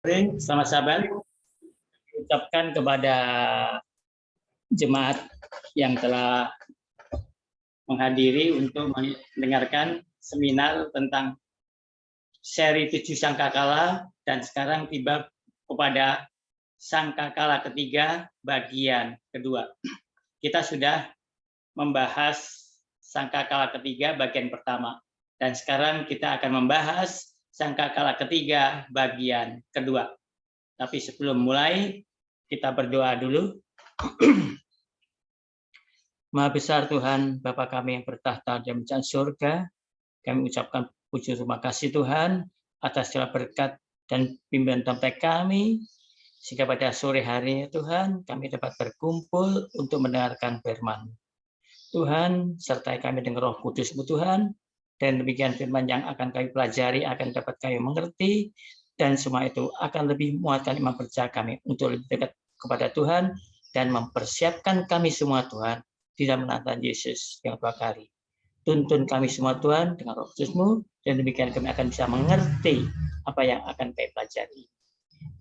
Selamat sahabat, ucapkan kepada jemaat yang telah menghadiri untuk mendengarkan seminar tentang seri 7 sangkakala, dan sekarang tiba kepada sangkakala ketiga bagian kedua. Kita sudah membahas sangkakala ketiga bagian pertama, dan sekarang kita akan membahas sangkakala ketiga bagian kedua. Tapi sebelum mulai, kita berdoa dulu. Maha besar Tuhan, Bapa kami yang bertahta di dalam surga, kami ucapkan puji terima kasih Tuhan atas segala berkat dan bimbingan sampai kami, sehingga pada sore hari Tuhan kami dapat berkumpul untuk mendengarkan firman. Tuhan, sertai kami dengan Roh Kudus-Mu Tuhan, dan demikian firman yang akan kami pelajari akan dapat kami mengerti, dan semua itu akan lebih menguatkan iman percaya kami untuk lebih dekat kepada Tuhan dan mempersiapkan kami semua Tuhan di dalam nama Yesus yang dua kali. Tuntun kami semua Tuhan dengan Roh Kudus-Mu, dan demikian kami akan bisa mengerti apa yang akan kami pelajari.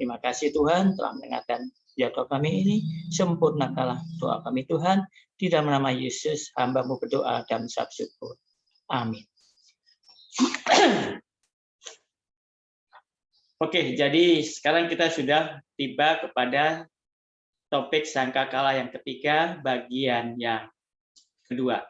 Terima kasih Tuhan telah mendengarkan doa kami ini. Sempurnakanlah doa kami Tuhan, di dalam nama Yesus hamba-Mu berdoa dan mengucap syukur. Amin. Oke, jadi sekarang kita sudah tiba kepada topik sangkakala yang ketiga, bagian yang kedua.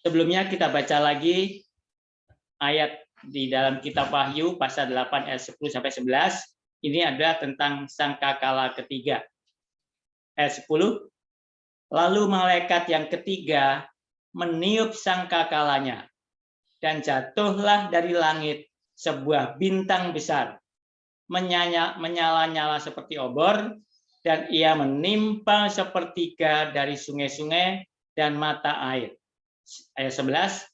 Sebelumnya kita baca lagi ayat di dalam kitab Wahyu pasal 8 ayat 10 sampai 11. Ini adalah tentang sangkakala ketiga. Ayat 10. Lalu malaikat yang ketiga meniup sangkakalanya, dan jatuhlah dari langit sebuah bintang besar, menyala-nyala seperti obor, dan ia menimpa sepertiga dari sungai-sungai dan mata air. Ayat 11,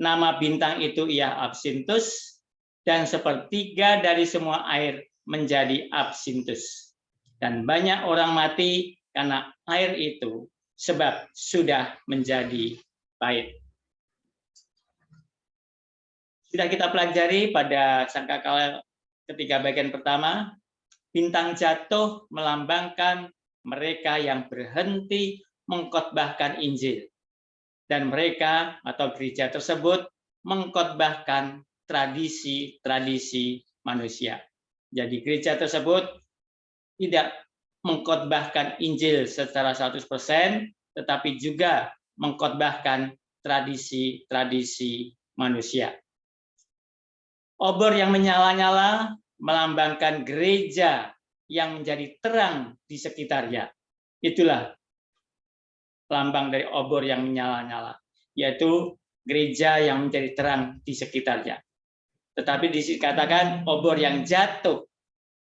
nama bintang itu ia Absintus, dan sepertiga dari semua air menjadi absintus. Dan banyak orang mati karena air itu, sebab sudah menjadi pahit. Sudah kita pelajari pada sangkakala ketiga bagian pertama, bintang jatuh melambangkan mereka yang berhenti mengkhotbahkan Injil. Dan mereka atau gereja tersebut mengkhotbahkan tradisi-tradisi manusia. Jadi gereja tersebut tidak mengkhotbahkan Injil secara 100%, tetapi juga mengkhotbahkan tradisi-tradisi manusia. Obor yang menyala-nyala melambangkan gereja yang menjadi terang di sekitarnya. Itulah lambang dari obor yang menyala-nyala, yaitu gereja yang menjadi terang di sekitarnya. Tetapi dikatakan obor yang jatuh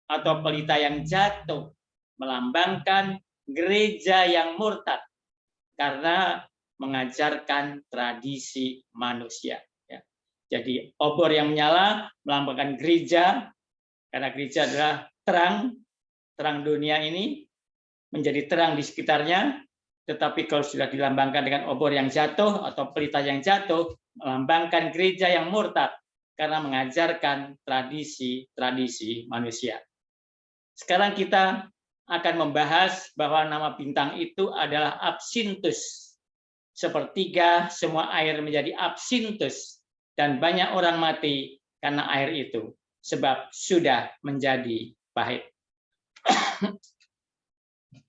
atau pelita yang jatuh melambangkan gereja yang murtad karena mengajarkan tradisi manusia. Jadi obor yang menyala melambangkan gereja, karena gereja adalah terang dunia ini menjadi terang di sekitarnya. Tetapi kalau sudah dilambangkan dengan obor yang jatuh atau pelita yang jatuh, melambangkan gereja yang murtad karena mengajarkan tradisi-tradisi manusia. Sekarang kita akan membahas bahwa nama bintang itu adalah Absintus. Sepertiga semua air menjadi absintus, dan banyak orang mati karena air itu, sebab sudah menjadi pahit.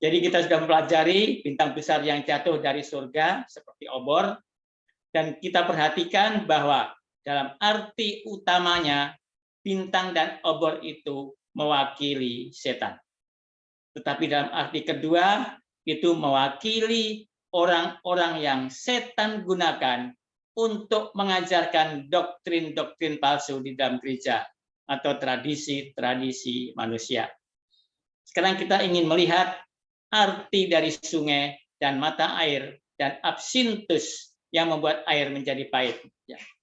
Jadi kita sudah mempelajari bintang besar yang jatuh dari surga seperti obor, dan kita perhatikan bahwa dalam arti utamanya bintang dan obor itu mewakili setan. Tetapi dalam arti kedua itu mewakili orang-orang yang setan gunakan untuk mengajarkan doktrin-doktrin palsu di dalam gereja atau tradisi-tradisi manusia. Sekarang kita ingin melihat arti dari sungai dan mata air dan absintus yang membuat air menjadi pahit.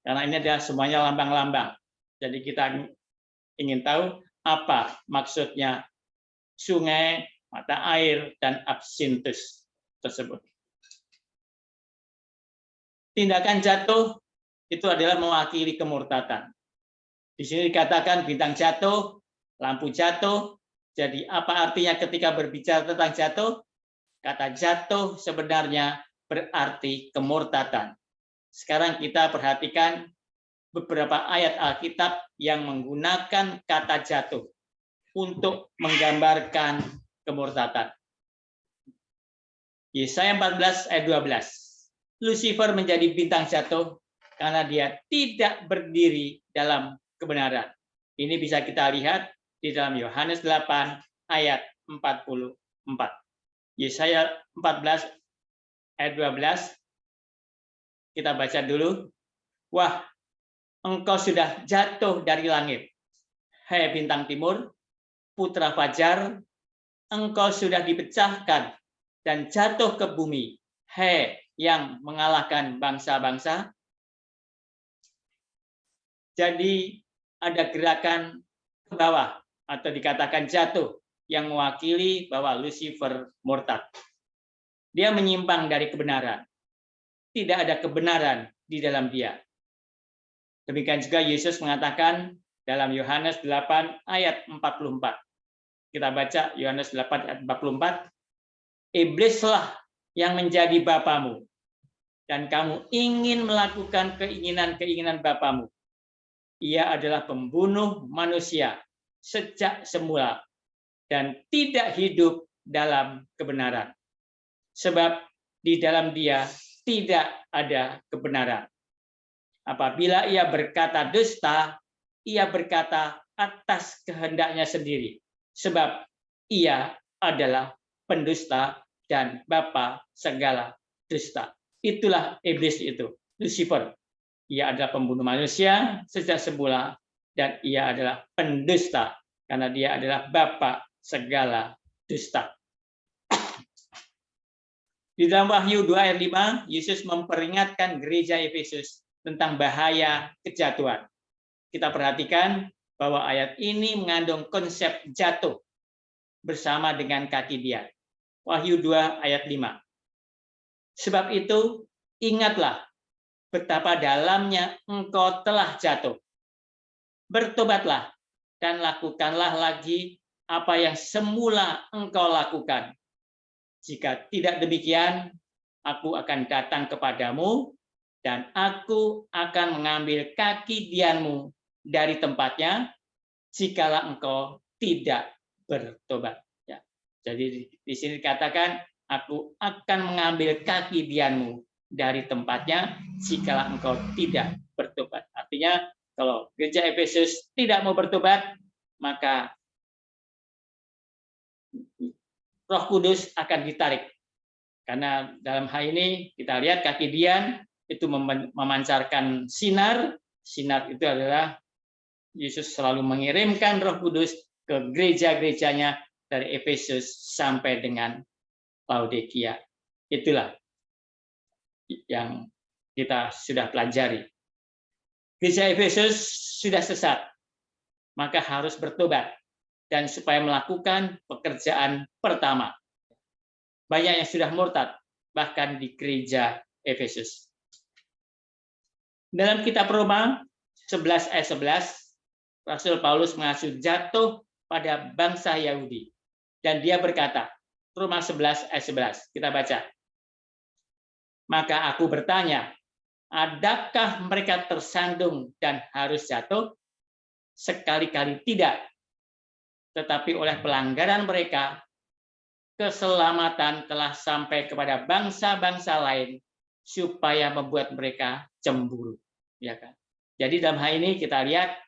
Karena ini adalah semuanya lambang-lambang. Jadi kita ingin tahu apa maksudnya sungai, mata air, dan absintus. tersebut. Tindakan jatuh itu adalah mewakili kemurtatan. Di sini dikatakan bintang jatuh, lampu jatuh. Jadi apa artinya ketika berbicara tentang jatuh? Kata jatuh sebenarnya berarti kemurtatan. Sekarang kita perhatikan beberapa ayat Alkitab yang menggunakan kata jatuh untuk menggambarkan kemurtatan. Yesaya 14 ayat 12. Lucifer menjadi bintang jatuh karena dia tidak berdiri dalam kebenaran. Ini bisa kita lihat di dalam Yohanes 8 ayat 44. Yesaya 14 ayat 12. Kita baca dulu. Wah, engkau sudah jatuh dari langit. Hai bintang timur, putra fajar, engkau sudah dipecahkan dan jatuh ke bumi. Hai yang mengalahkan bangsa-bangsa. Jadi ada gerakan ke bawah atau dikatakan jatuh yang mewakili bahwa Lucifer murtad. Dia menyimpang dari kebenaran. Tidak ada kebenaran di dalam dia. Demikian juga Yesus mengatakan dalam Yohanes 8 ayat 44. Kita baca Yohanes 8 ayat 44. Iblislah yang menjadi bapamu, dan kamu ingin melakukan keinginan-keinginan bapamu. Ia adalah pembunuh manusia sejak semula dan tidak hidup dalam kebenaran. Sebab di dalam dia tidak ada kebenaran. Apabila ia berkata dusta, ia berkata atas kehendaknya sendiri. Sebab ia adalah pendusta dan bapa segala dusta. Itulah iblis itu, Lucifer. Ia adalah pembunuh manusia sejak semula dan ia adalah pendusta karena dia adalah bapa segala dusta. Di dalam Wahyu 2 ayat 5, Yesus memperingatkan gereja Efesus tentang bahaya kejatuhan. Kita perhatikan bahwa ayat ini mengandung konsep jatuh bersama dengan kaki dia. Wahyu 2 ayat 5. Sebab itu, ingatlah betapa dalamnya engkau telah jatuh. Bertobatlah dan lakukanlah lagi apa yang semula engkau lakukan. Jika tidak demikian, aku akan datang kepadamu dan aku akan mengambil kaki dianmu dari tempatnya jikalau engkau tidak bertobat. Ya. Jadi di sini dikatakan, aku akan mengambil kaki dianmu dari tempatnya jikalau engkau tidak bertobat. Artinya kalau gereja Efesus tidak mau bertobat, maka Roh Kudus akan ditarik. Karena dalam hal ini kita lihat kaki dian itu memancarkan sinar. Sinar itu adalah Yesus selalu mengirimkan Roh Kudus ke gereja-gerejanya dari Efesus sampai dengan Laodikia. Itulah yang kita sudah pelajari. Gereja Efesus sudah sesat, maka harus bertobat dan supaya melakukan pekerjaan pertama. Banyak yang sudah murtad, bahkan di gereja Efesus. Dalam kitab Roma 11 ayat 11, Rasul Paulus mengacu jatuh pada bangsa Yahudi. Dan dia berkata, Roma 11 ayat 11, kita baca. Maka aku bertanya, adakah mereka tersandung dan harus jatuh? Sekali-kali tidak. Tetapi oleh pelanggaran mereka, keselamatan telah sampai kepada bangsa-bangsa lain supaya membuat mereka cemburu. Ya kan? Jadi dalam hal ini kita lihat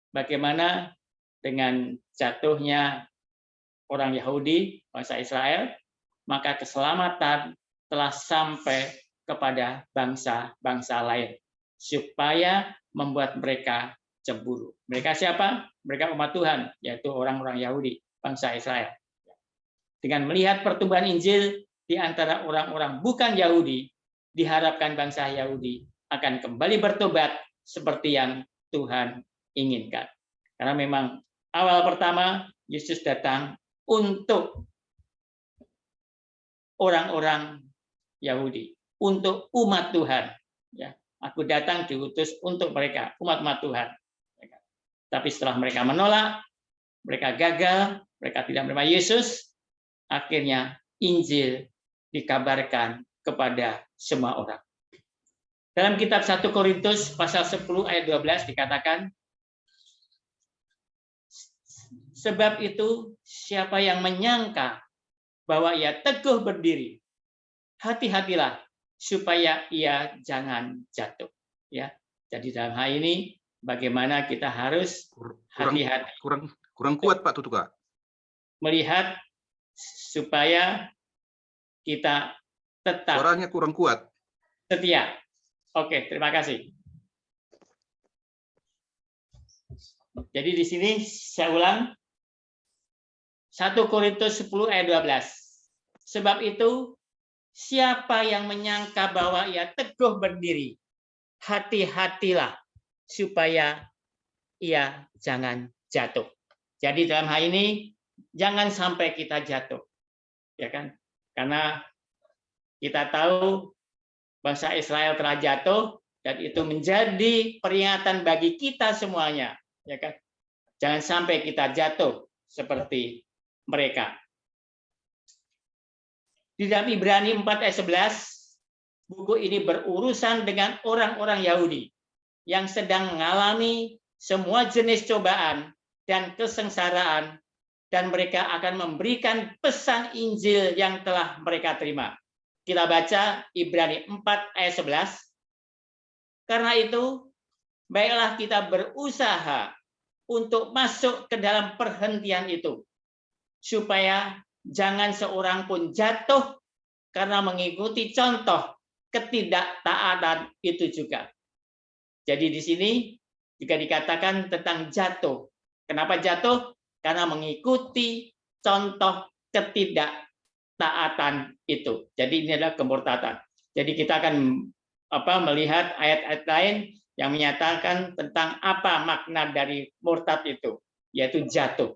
bagaimana dengan jatuhnya orang Yahudi, bangsa Israel, maka keselamatan telah sampai kepada bangsa-bangsa lain supaya membuat mereka cemburu. Mereka siapa? Mereka umat Tuhan, yaitu orang-orang Yahudi, bangsa Israel. Dengan melihat pertumbuhan Injil di antara orang-orang bukan Yahudi, diharapkan bangsa Yahudi akan kembali bertobat seperti yang Tuhan inginkan. Karena memang awal pertama Yesus datang untuk orang-orang Yahudi, untuk umat Tuhan. Ya, aku datang diutus untuk mereka, umat-umat Tuhan. Tapi setelah mereka menolak, mereka gagal, mereka tidak menerima Yesus, akhirnya Injil dikabarkan kepada semua orang. Dalam kitab 1 Korintus pasal 10 ayat 12 dikatakan, sebab itu siapa yang menyangka bahwa ia teguh berdiri, hati-hatilah supaya ia jangan jatuh. Ya, jadi dalam hal ini bagaimana kita harus hati-hati. Kurang kuat Pak Tutuka. Melihat supaya kita tetap. Suaranya kurang kuat. Setia. Oke, terima kasih. Jadi di sini saya ulang. 1 Korintus 10 ayat 12. Sebab itu siapa yang menyangka bahwa ia teguh berdiri, hati-hatilah supaya ia jangan jatuh. Jadi dalam hal ini jangan sampai kita jatuh. Ya kan? Karena kita tahu bangsa Israel telah jatuh dan itu menjadi peringatan bagi kita semuanya, ya kan? Jangan sampai kita jatuh seperti mereka. Di dalam Ibrani 4 ayat 11, buku ini berurusan dengan orang-orang Yahudi yang sedang mengalami semua jenis cobaan dan kesengsaraan, dan mereka akan memberikan pesan Injil yang telah mereka terima. Kita baca Ibrani 4 ayat 11. Karena itu, baiklah kita berusaha untuk masuk ke dalam perhentian itu, supaya jangan seorang pun jatuh karena mengikuti contoh ketidaktaatan itu juga. Jadi di sini juga dikatakan tentang jatuh. Kenapa jatuh? Karena mengikuti contoh ketidaktaatan itu. Jadi ini adalah kemurtadan. Jadi kita akan melihat ayat-ayat lain yang menyatakan tentang apa makna dari murtad itu, yaitu jatuh.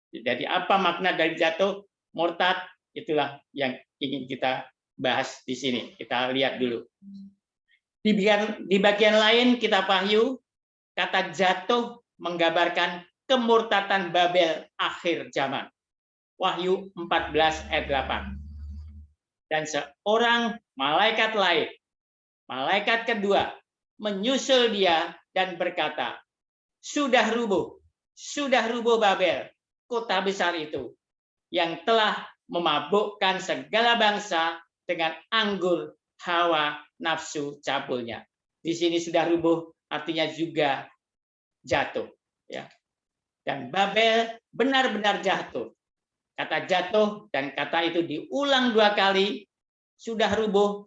Jadi apa makna dari jatuh, murtad, itulah yang ingin kita bahas di sini. Kita lihat dulu. Di bagian lain kitab Wahyu, kata jatuh menggambarkan kemurtadan Babel akhir zaman. Wahyu 14 ayat 8. Dan seorang malaikat lain, malaikat kedua, menyusul dia dan berkata, sudah rubuh Babel, kota besar itu, yang telah memabukkan segala bangsa dengan anggur hawa nafsu cabulnya. Di sini sudah rubuh, artinya juga jatuh. Ya. Dan Babel benar-benar jatuh. Kata jatuh dan kata itu diulang 2 kali. Sudah rubuh,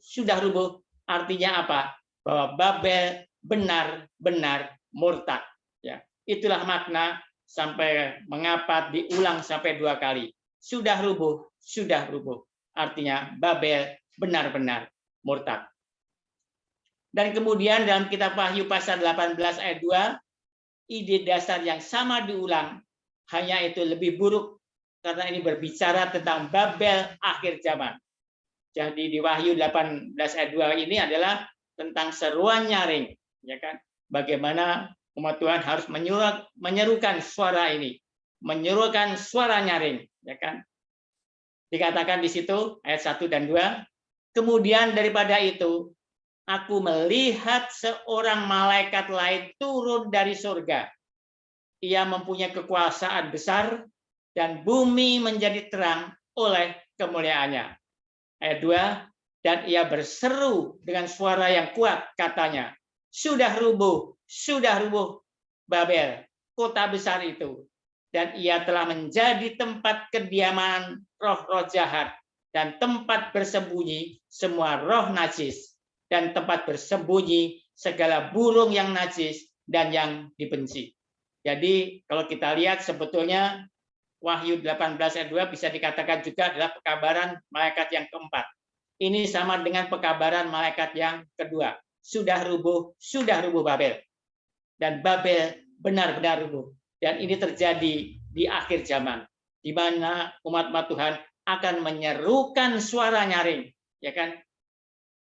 artinya apa? Bahwa Babel benar-benar murtad. Ya. Itulah makna sampai mengapa diulang sampai 2 kali. Sudah rubuh, artinya Babel benar-benar murtad. Dan kemudian dalam kitab Wahyu pasal 18 ayat 2, ide dasar yang sama diulang, hanya itu lebih buruk karena ini berbicara tentang Babel akhir zaman. Jadi di Wahyu 18 ayat 2 ini adalah tentang seruan nyaring, ya kan? Bagaimana umat Tuhan harus menyerukan suara ini, menyerukan suara nyaring, ya kan? Dikatakan di situ ayat 1 dan 2, kemudian daripada itu aku melihat seorang malaikat lain turun dari surga. Ia mempunyai kekuasaan besar dan bumi menjadi terang oleh kemuliaannya. Ayat 2, dan ia berseru dengan suara yang kuat, katanya, sudah rubuh Babel, kota besar itu. Dan ia telah menjadi tempat kediaman roh-roh jahat dan tempat bersembunyi semua roh najis dan tempat bersembunyi segala burung yang najis dan yang dibenci. Jadi kalau kita lihat sebetulnya Wahyu 18 ayat 2 bisa dikatakan juga adalah pekabaran malaikat yang keempat. Ini sama dengan pekabaran malaikat yang kedua. Sudah rubuh Babel. Dan Babel benar-benar rubuh. Dan ini terjadi di akhir zaman, di mana umat-umat Tuhan akan menyerukan suara nyaring, ya kan?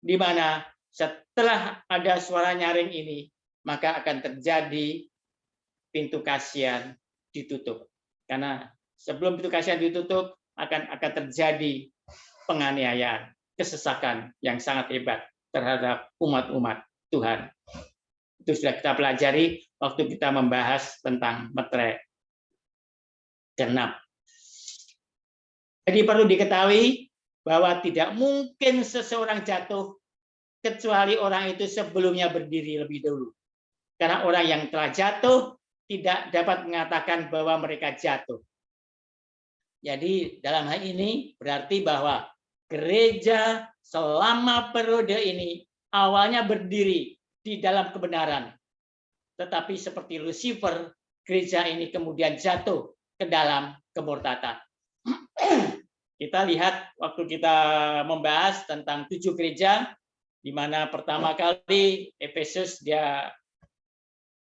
Di mana setelah ada suara nyaring ini, maka akan terjadi pintu kasihan ditutup. Karena sebelum pintu kasihan ditutup, akan terjadi penganiayaan, kesesakan yang sangat hebat terhadap umat-umat Tuhan. Itu sudah kita pelajari waktu kita membahas tentang meterai genap. Jadi perlu diketahui bahwa tidak mungkin seseorang jatuh kecuali orang itu sebelumnya berdiri lebih dulu. Karena orang yang telah jatuh tidak dapat mengatakan bahwa mereka jatuh. Jadi dalam hal ini berarti bahwa gereja selama periode ini awalnya berdiri di dalam kebenaran. Tetapi seperti Lucifer, gereja ini kemudian jatuh ke dalam kemurtatan. Kita lihat waktu kita membahas tentang 7 gereja, di mana pertama kali Efesus dia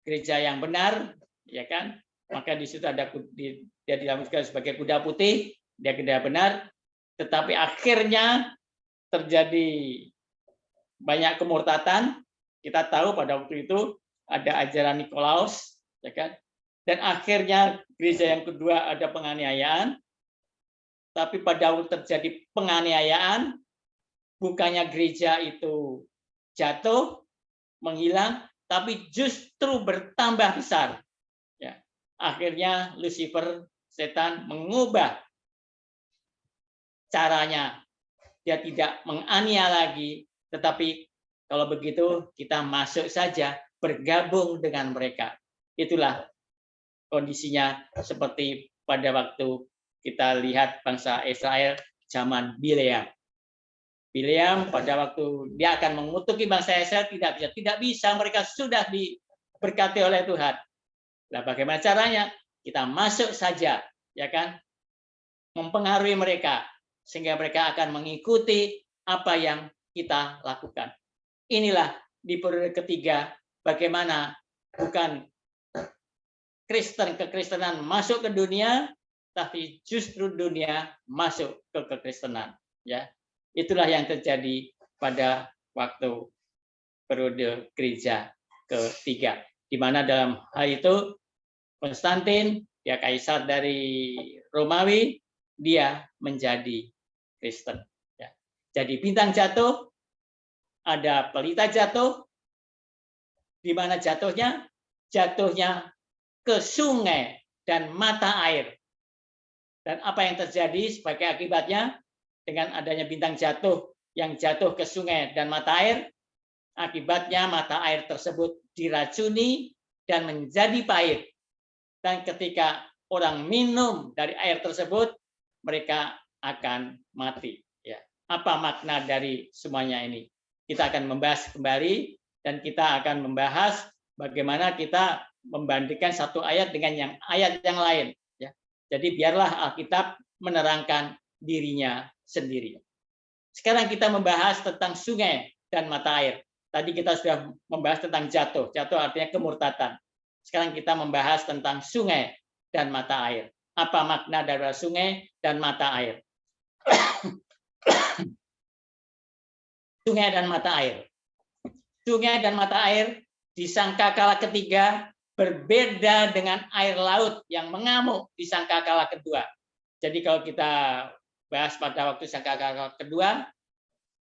gereja yang benar, ya kan? Maka di situ ada dia dilambangkan sebagai kuda putih, dia gereja benar, tetapi akhirnya terjadi banyak kemurtatan. Kita tahu pada waktu itu ada ajaran Nikolaus, ya kan? Dan akhirnya gereja yang kedua ada penganiayaan. Tapi pada waktu terjadi penganiayaan, bukannya gereja itu jatuh, menghilang, tapi justru bertambah besar. Ya. Akhirnya Lucifer, setan, mengubah caranya. Dia tidak menganiaya lagi, tetapi kalau begitu kita masuk saja, bergabung dengan mereka. Itulah kondisinya seperti pada waktu kita lihat bangsa Israel zaman Bileam. Bileam pada waktu dia akan mengutuki bangsa Israel tidak bisa, mereka sudah diberkati oleh Tuhan. Nah, bagaimana caranya? Kita masuk saja, ya kan? Mempengaruhi mereka sehingga mereka akan mengikuti apa yang kita lakukan. Inilah di periode ketiga bagaimana bukan kekristenan masuk ke dunia, tapi justru dunia masuk ke kekristenan. Ya, itulah yang terjadi pada waktu periode gereja ketiga, di mana dalam hal itu Konstantin, dia kaisar dari Romawi, dia menjadi Kristen. Ya. Jadi bintang jatuh, ada pelita jatuh, di mana jatuhnya? Jatuhnya ke sungai dan mata air. Dan apa yang terjadi sebagai akibatnya dengan adanya bintang jatuh yang jatuh ke sungai dan mata air, akibatnya mata air tersebut diracuni dan menjadi pahit. Dan ketika orang minum dari air tersebut, mereka akan mati. Ya. Apa makna dari semuanya ini? Kita akan membahas kembali dan kita akan membahas bagaimana kita membandingkan satu ayat dengan ayat yang lain. Jadi biarlah Alkitab menerangkan dirinya sendiri. Sekarang kita membahas tentang sungai dan mata air. Tadi kita sudah membahas tentang jatuh. Jatuh artinya kemurtatan. Sekarang kita membahas tentang sungai dan mata air. Apa makna dari sungai dan mata air? Sungai dan mata air. Sungai dan mata air di sangkakala ketiga berbeda dengan air laut yang mengamuk di sangkakala kedua. Jadi kalau kita bahas pada waktu sangkakala kedua,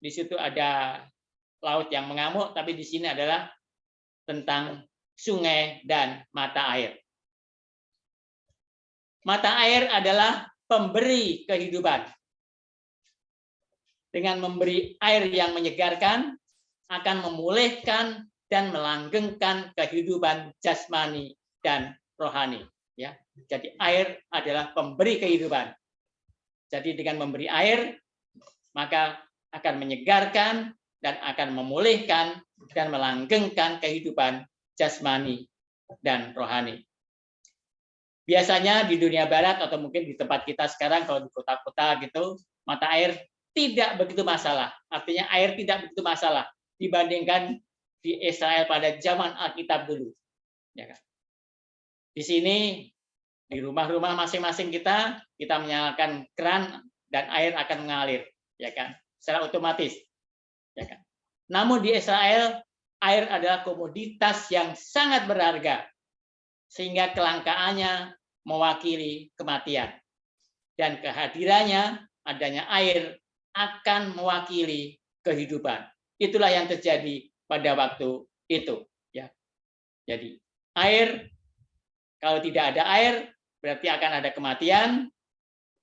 di situ ada laut yang mengamuk, tapi di sini adalah tentang sungai dan mata air. Mata air adalah pemberi kehidupan. Dengan memberi air yang menyegarkan, akan memulihkan dan melanggengkan kehidupan jasmani dan rohani. Ya, jadi air adalah pemberi kehidupan. Jadi dengan memberi air, maka akan menyegarkan dan akan memulihkan dan melanggengkan kehidupan jasmani dan rohani. Biasanya di dunia barat atau mungkin di tempat kita sekarang kalau di kota-kota gitu, mata air tidak begitu masalah. Artinya air tidak begitu masalah dibandingkan di Israel pada zaman Alkitab dulu. Ya kan? Di sini, di rumah-rumah masing-masing kita menyalakan keran dan air akan mengalir, ya kan? Secara otomatis, ya kan? Namun di Israel air adalah komoditas yang sangat berharga sehingga kelangkaannya mewakili kematian dan kehadirannya adanya air akan mewakili kehidupan. Itulah yang terjadi pada waktu itu, ya. Jadi air, kalau tidak ada air berarti akan ada kematian,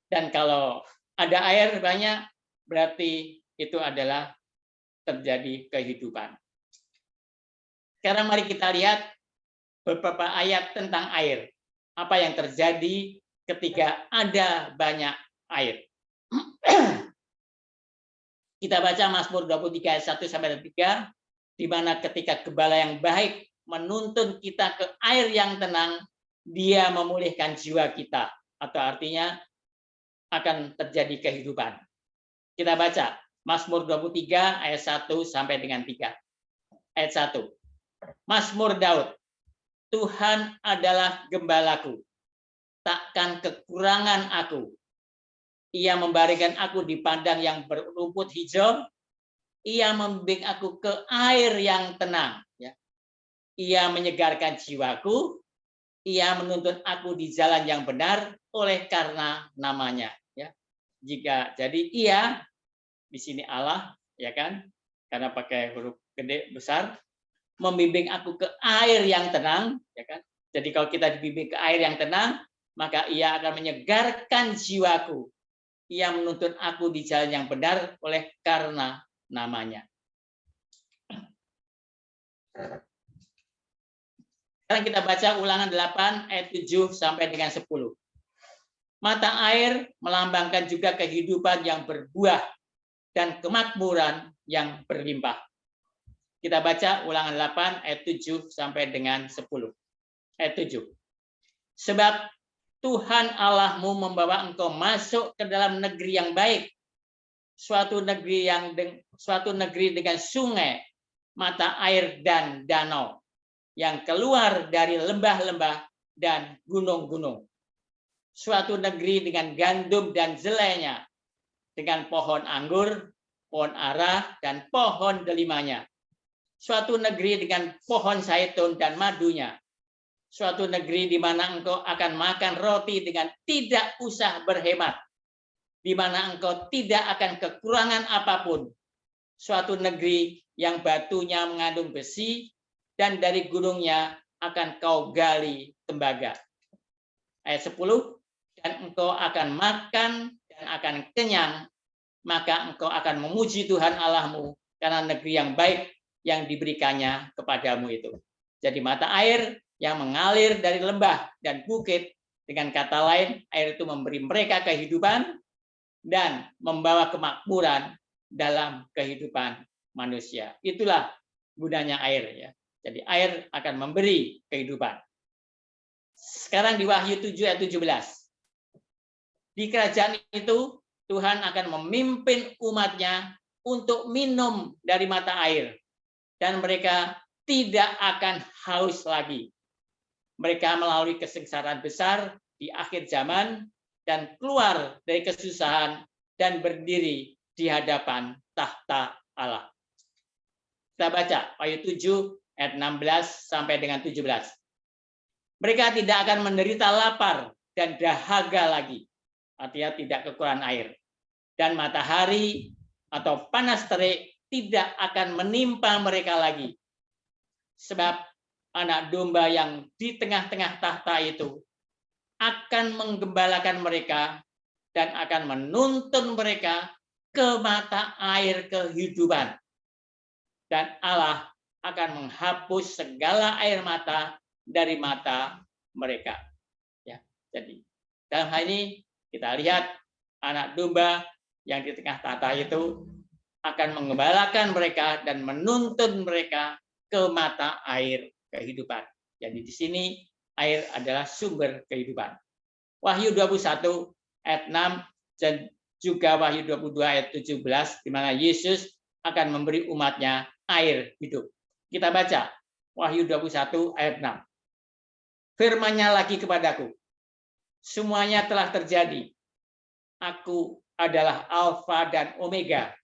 dan kalau ada air banyak berarti itu adalah terjadi kehidupan. Sekarang mari kita lihat beberapa ayat tentang air. Apa yang terjadi ketika ada banyak air. Kita baca Mazmur 23 ayat 1 sampai 3, di mana ketika gembala yang baik menuntun kita ke air yang tenang, dia memulihkan jiwa kita, atau artinya akan terjadi kehidupan. Kita baca Mazmur 23 ayat 1 sampai dengan 3. Ayat 1. Mazmur Daud. Tuhan adalah gembalaku, takkan kekurangan aku. Ia membaringkan aku di padang yang berumput hijau. Ia membimbing aku ke air yang tenang. Ia menyegarkan jiwaku. Ia menuntun aku di jalan yang benar oleh karena namanya. Jadi ia di sini Allah, ya kan? Karena pakai huruf gede besar, membimbing aku ke air yang tenang, ya kan? Jadi kalau kita dibimbing ke air yang tenang, maka ia akan menyegarkan jiwaku. Ia menuntun aku di jalan yang benar oleh karena namanya. Sekarang kita baca Ulangan 8 ayat 7 sampai dengan 10. Mata air melambangkan juga kehidupan yang berbuah dan kemakmuran yang berlimpah. Kita baca Ulangan 8 ayat 7 sampai dengan 10. Ayat 7. Sebab Tuhan Allahmu membawa engkau masuk ke dalam negeri yang baik, suatu negeri dengan sungai, mata air dan danau, yang keluar dari lembah-lembah dan gunung-gunung. Suatu negeri dengan gandum dan jelainya, dengan pohon anggur, pohon ara, dan pohon delimanya. Suatu negeri dengan pohon zaitun dan madunya. Suatu negeri di mana engkau akan makan roti dengan tidak usah berhemat, di mana engkau tidak akan kekurangan apapun. Suatu negeri yang batunya mengandung besi, dan dari gunungnya akan kau gali tembaga. Ayat 10, dan engkau akan makan dan akan kenyang, maka engkau akan memuji Tuhan Allahmu karena negeri yang baik yang diberikannya kepadamu itu. Jadi mata air yang mengalir dari lembah dan bukit, dengan kata lain, air itu memberi mereka kehidupan dan membawa kemakmuran dalam kehidupan manusia. Itulah gunanya air, ya. Jadi air akan memberi kehidupan. Sekarang di Wahyu 7 ayat 17. Di kerajaan itu Tuhan akan memimpin umatnya untuk minum dari mata air, dan mereka tidak akan haus lagi. Mereka melalui kesengsaraan besar di akhir zaman dan keluar dari kesusahan dan berdiri di hadapan tahta Allah. Kita baca Wahyu 7 ayat 16 sampai dengan 17. Mereka tidak akan menderita lapar dan dahaga lagi, artinya tidak kekurangan air. Dan matahari atau panas terik tidak akan menimpa mereka lagi. Sebab anak domba yang di tengah-tengah tahta itu akan menggembalakan mereka dan akan menuntun mereka ke mata air kehidupan. Dan Allah akan menghapus segala air mata dari mata mereka. Ya, jadi dalam hal ini kita lihat anak domba yang di tengah tahta itu akan menggembalakan mereka dan menuntun mereka ke mata air kehidupan. Jadi di sini air adalah sumber kehidupan. Wahyu 21 ayat 6 dan juga Wahyu 22 ayat 17, di mana Yesus akan memberi umatnya air hidup. Kita baca Wahyu 21 ayat 6. Firman-Nya lagi kepadaku, semuanya telah terjadi. Aku adalah Alfa dan Omega,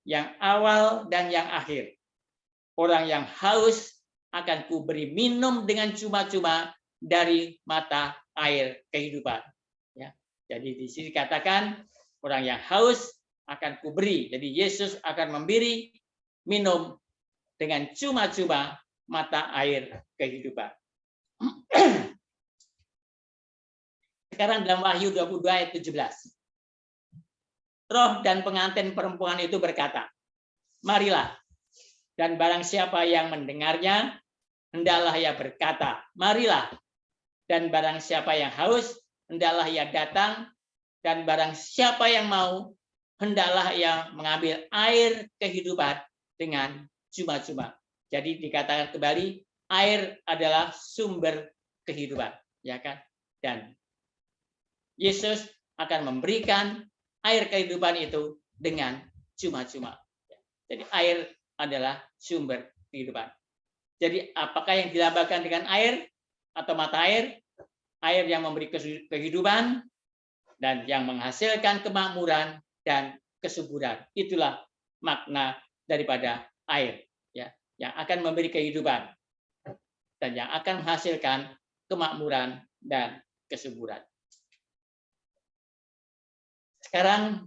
yang awal dan yang akhir. Orang yang haus akan kuberi minum dengan cuma-cuma dari mata air kehidupan. Ya. Jadi di sini katakan orang yang haus akan kuberi. Jadi Yesus akan memberi minum dengan cuma-cuma mata air kehidupan. Sekarang dalam Wahyu 22 ayat 17. Roh dan pengantin perempuan itu berkata, marilah, dan barang siapa yang mendengarnya, hendaklah ia berkata, marilah, dan barang siapa yang haus, hendaklah ia datang, dan barang siapa yang mau, hendaklah ia mengambil air kehidupan dengan cuma-cuma. Jadi dikatakan kembali, air adalah sumber kehidupan, ya kan? Dan Yesus akan memberikan air kehidupan itu dengan cuma-cuma. Jadi air adalah sumber kehidupan. Jadi apakah yang dilambangkan dengan air atau mata air? Air yang memberi kehidupan dan yang menghasilkan kemakmuran dan kesuburan. Itulah makna daripada air, ya, yang akan memberi kehidupan dan yang akan menghasilkan kemakmuran dan kesuburan. Sekarang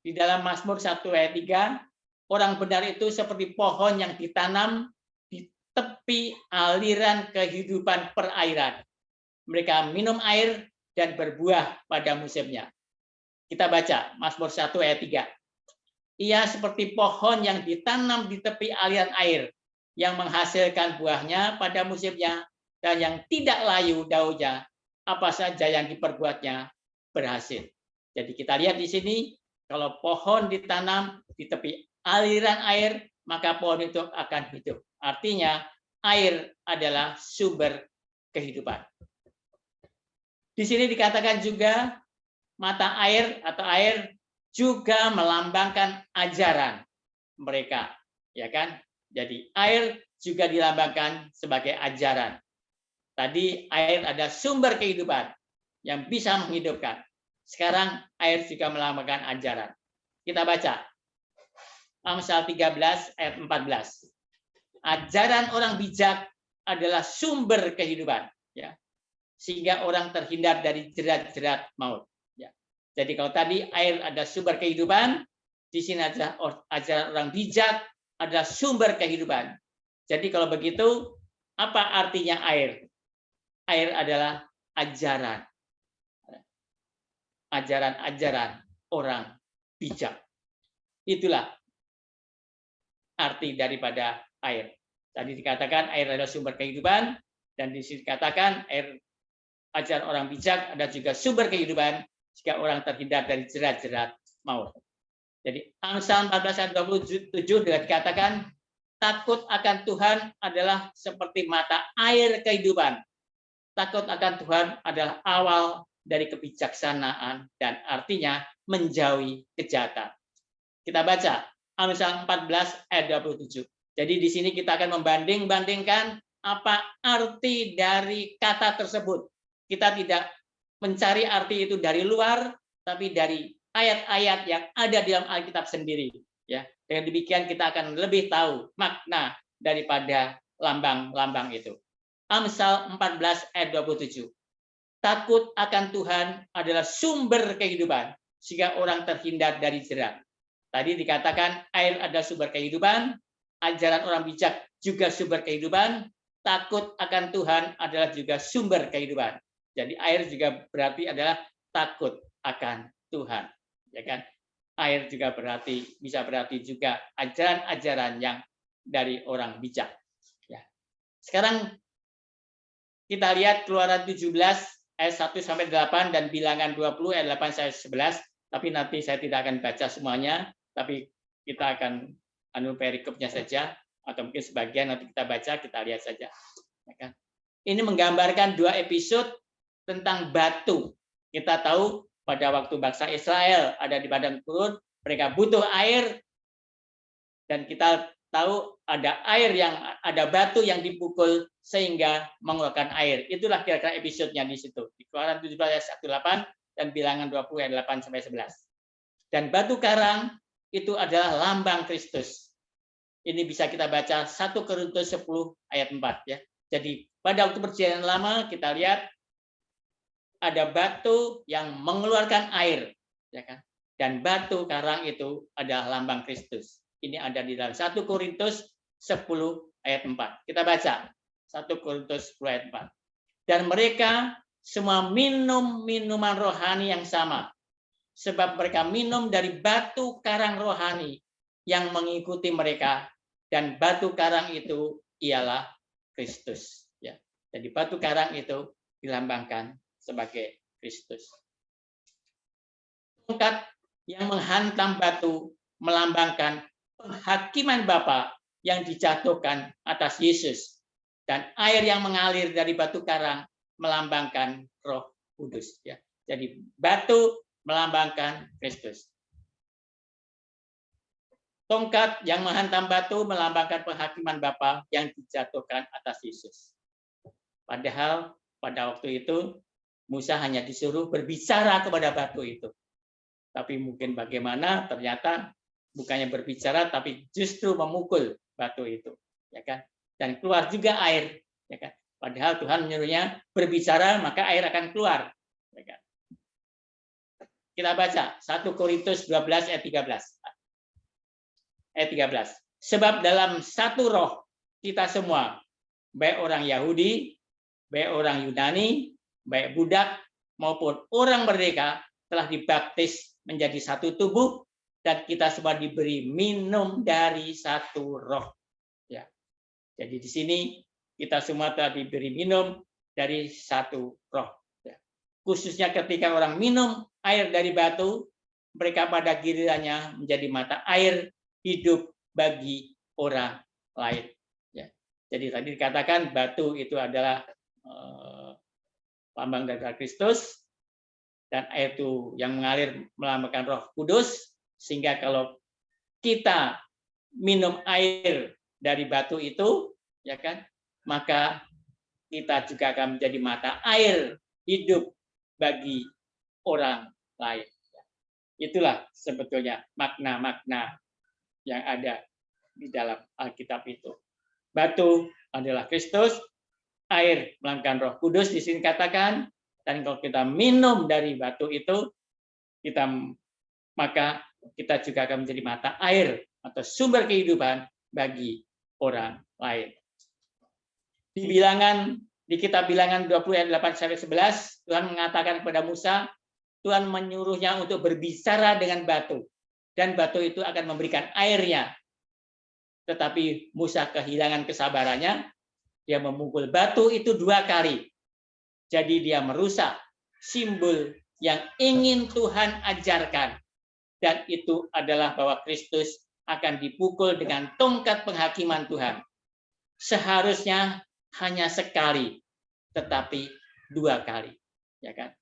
di dalam Mazmur 1 ayat 3, orang benar itu seperti pohon yang ditanam di tepi aliran kehidupan perairan. Mereka minum air dan berbuah pada musimnya. Kita baca Mazmur 1 ayat 3. Ia seperti pohon yang ditanam di tepi aliran air, yang menghasilkan buahnya pada musimnya, dan yang tidak layu daunnya, apa saja yang diperbuatnya berhasil. Jadi kita lihat di sini, kalau pohon ditanam di tepi aliran air, maka pohon itu akan hidup. Artinya, air adalah sumber kehidupan. Di sini dikatakan juga, mata air atau air juga melambangkan ajaran mereka, ya kan? Jadi air juga dilambangkan sebagai ajaran. Tadi air ada sumber kehidupan yang bisa menghidupkan. Sekarang air juga melambangkan ajaran. Kita baca Amsal 13 ayat 14. Ajaran orang bijak adalah sumber kehidupan, ya, sehingga orang terhindar dari jerat-jerat maut. Ya. Jadi kalau tadi air ada sumber kehidupan, di sini adalah ajaran orang bijak adalah sumber kehidupan. Jadi kalau begitu, apa artinya air? Air adalah ajaran. Ajaran-ajaran orang bijak. Itulah arti daripada air. Tadi dikatakan air adalah sumber kehidupan, dan di sini dikatakan air ajaran orang bijak ada juga sumber kehidupan jika orang terhindar dari jerat-jerat maut. Jadi Amsal 14 ayat 27 dikatakan takut akan Tuhan adalah seperti mata air kehidupan. Takut akan Tuhan adalah awal dari kebijaksanaan dan artinya menjauhi kejahatan. Kita baca Amsal 14 ayat 27. Jadi di sini kita akan membanding-bandingkan apa arti dari kata tersebut. Kita tidak mencari arti itu dari luar, tapi dari ayat-ayat yang ada di dalam Alkitab sendiri. Ya, dengan demikian kita akan lebih tahu makna daripada lambang-lambang itu. Amsal 14 ayat 27. Takut akan Tuhan adalah sumber kehidupan, sehingga orang terhindar dari jerat. Tadi dikatakan air adalah sumber kehidupan, ajaran orang bijak juga sumber kehidupan, takut akan Tuhan adalah juga sumber kehidupan. Jadi air juga berarti adalah takut akan Tuhan, ya kan? Air juga bisa berarti juga ajaran-ajaran yang dari orang bijak. Ya. Sekarang kita lihat Keluaran 17 ayat 1 sampai 8 dan Bilangan 20 ayat 8 sampai 11. Tapi nanti saya tidak akan baca semuanya, tapi kita akan perikopnya saja, atau mungkin sebagian nanti kita baca, kita lihat saja. Ini menggambarkan dua episode tentang batu. Kita tahu pada waktu bangsa Israel ada di padang gurun, mereka butuh air, dan kita tahu ada batu yang dipukul sehingga mengeluarkan air. Itulah kira-kira episodenya di situ. Di Keluaran 17 ayat 1-8 dan Bilangan 20 ayat 8 sampai 11. Dan batu karang itu adalah lambang Kristus. Ini bisa kita baca 1 Korintus 10 ayat 4 ya. Jadi pada waktu perjanjian lama kita lihat ada batu yang mengeluarkan air, ya kan? Dan batu karang itu adalah lambang Kristus. Ini ada di dalam 1 Korintus 10 ayat 4. Kita baca 1 Korintus 10 ayat 4. Dan mereka semua minum minuman rohani yang sama, sebab mereka minum dari batu karang rohani yang mengikuti mereka, dan batu karang itu ialah Kristus. Ya, jadi batu karang itu dilambangkan sebagai Kristus. Tongkat yang menghantam batu melambangkan penghakiman Bapa yang dijatuhkan atas Yesus, dan air yang mengalir dari batu karang melambangkan Roh Kudus. Ya, jadi batu melambangkan Kristus. Tongkat yang menghantam batu melambangkan penghakiman Bapa yang dijatuhkan atas Yesus. Padahal pada waktu itu Musa hanya disuruh berbicara kepada batu itu. Tapi mungkin bagaimana ternyata bukannya berbicara tapi justru memukul batu itu, ya kan? Dan keluar juga air, ya kan? Padahal Tuhan menyuruhnya berbicara maka air akan keluar, ya kan? Kita baca 1 Korintus 12 ayat 13. Ayat 13. Sebab dalam satu roh kita semua, baik orang Yahudi, baik orang Yunani, baik budak maupun orang merdeka, telah dibaptis menjadi satu tubuh, dan kita semua diberi minum dari satu roh. Ya. Jadi di sini kita semua telah diberi minum dari satu roh. Ya. Khususnya ketika orang minum air dari batu, mereka pada gilirannya menjadi mata air hidup bagi orang lain. Ya. Jadi tadi dikatakan batu itu adalah lambang dari Kristus, dan air itu yang mengalir melambangkan Roh Kudus, sehingga kalau kita minum air dari batu itu, ya kan, maka kita juga akan menjadi mata air hidup bagi orang lain. Itulah sebetulnya makna-makna yang ada di dalam Alkitab itu. Batu adalah Kristus, air melambangkan Roh Kudus di sini katakan, dan kalau kita minum dari batu itu, maka kita juga akan menjadi mata air atau sumber kehidupan bagi orang lain. Di kitab Bilangan 20 ayat 8 sampai 11, Tuhan mengatakan kepada Musa, Tuhan menyuruhnya untuk berbicara dengan batu, dan batu itu akan memberikan airnya. Tetapi Musa kehilangan kesabarannya, dia memukul batu itu 2 kali. Jadi dia merusak simbol yang ingin Tuhan ajarkan. Dan itu adalah bahwa Kristus akan dipukul dengan tongkat penghakiman Tuhan. Seharusnya hanya sekali, tetapi 2 kali. Ya kan?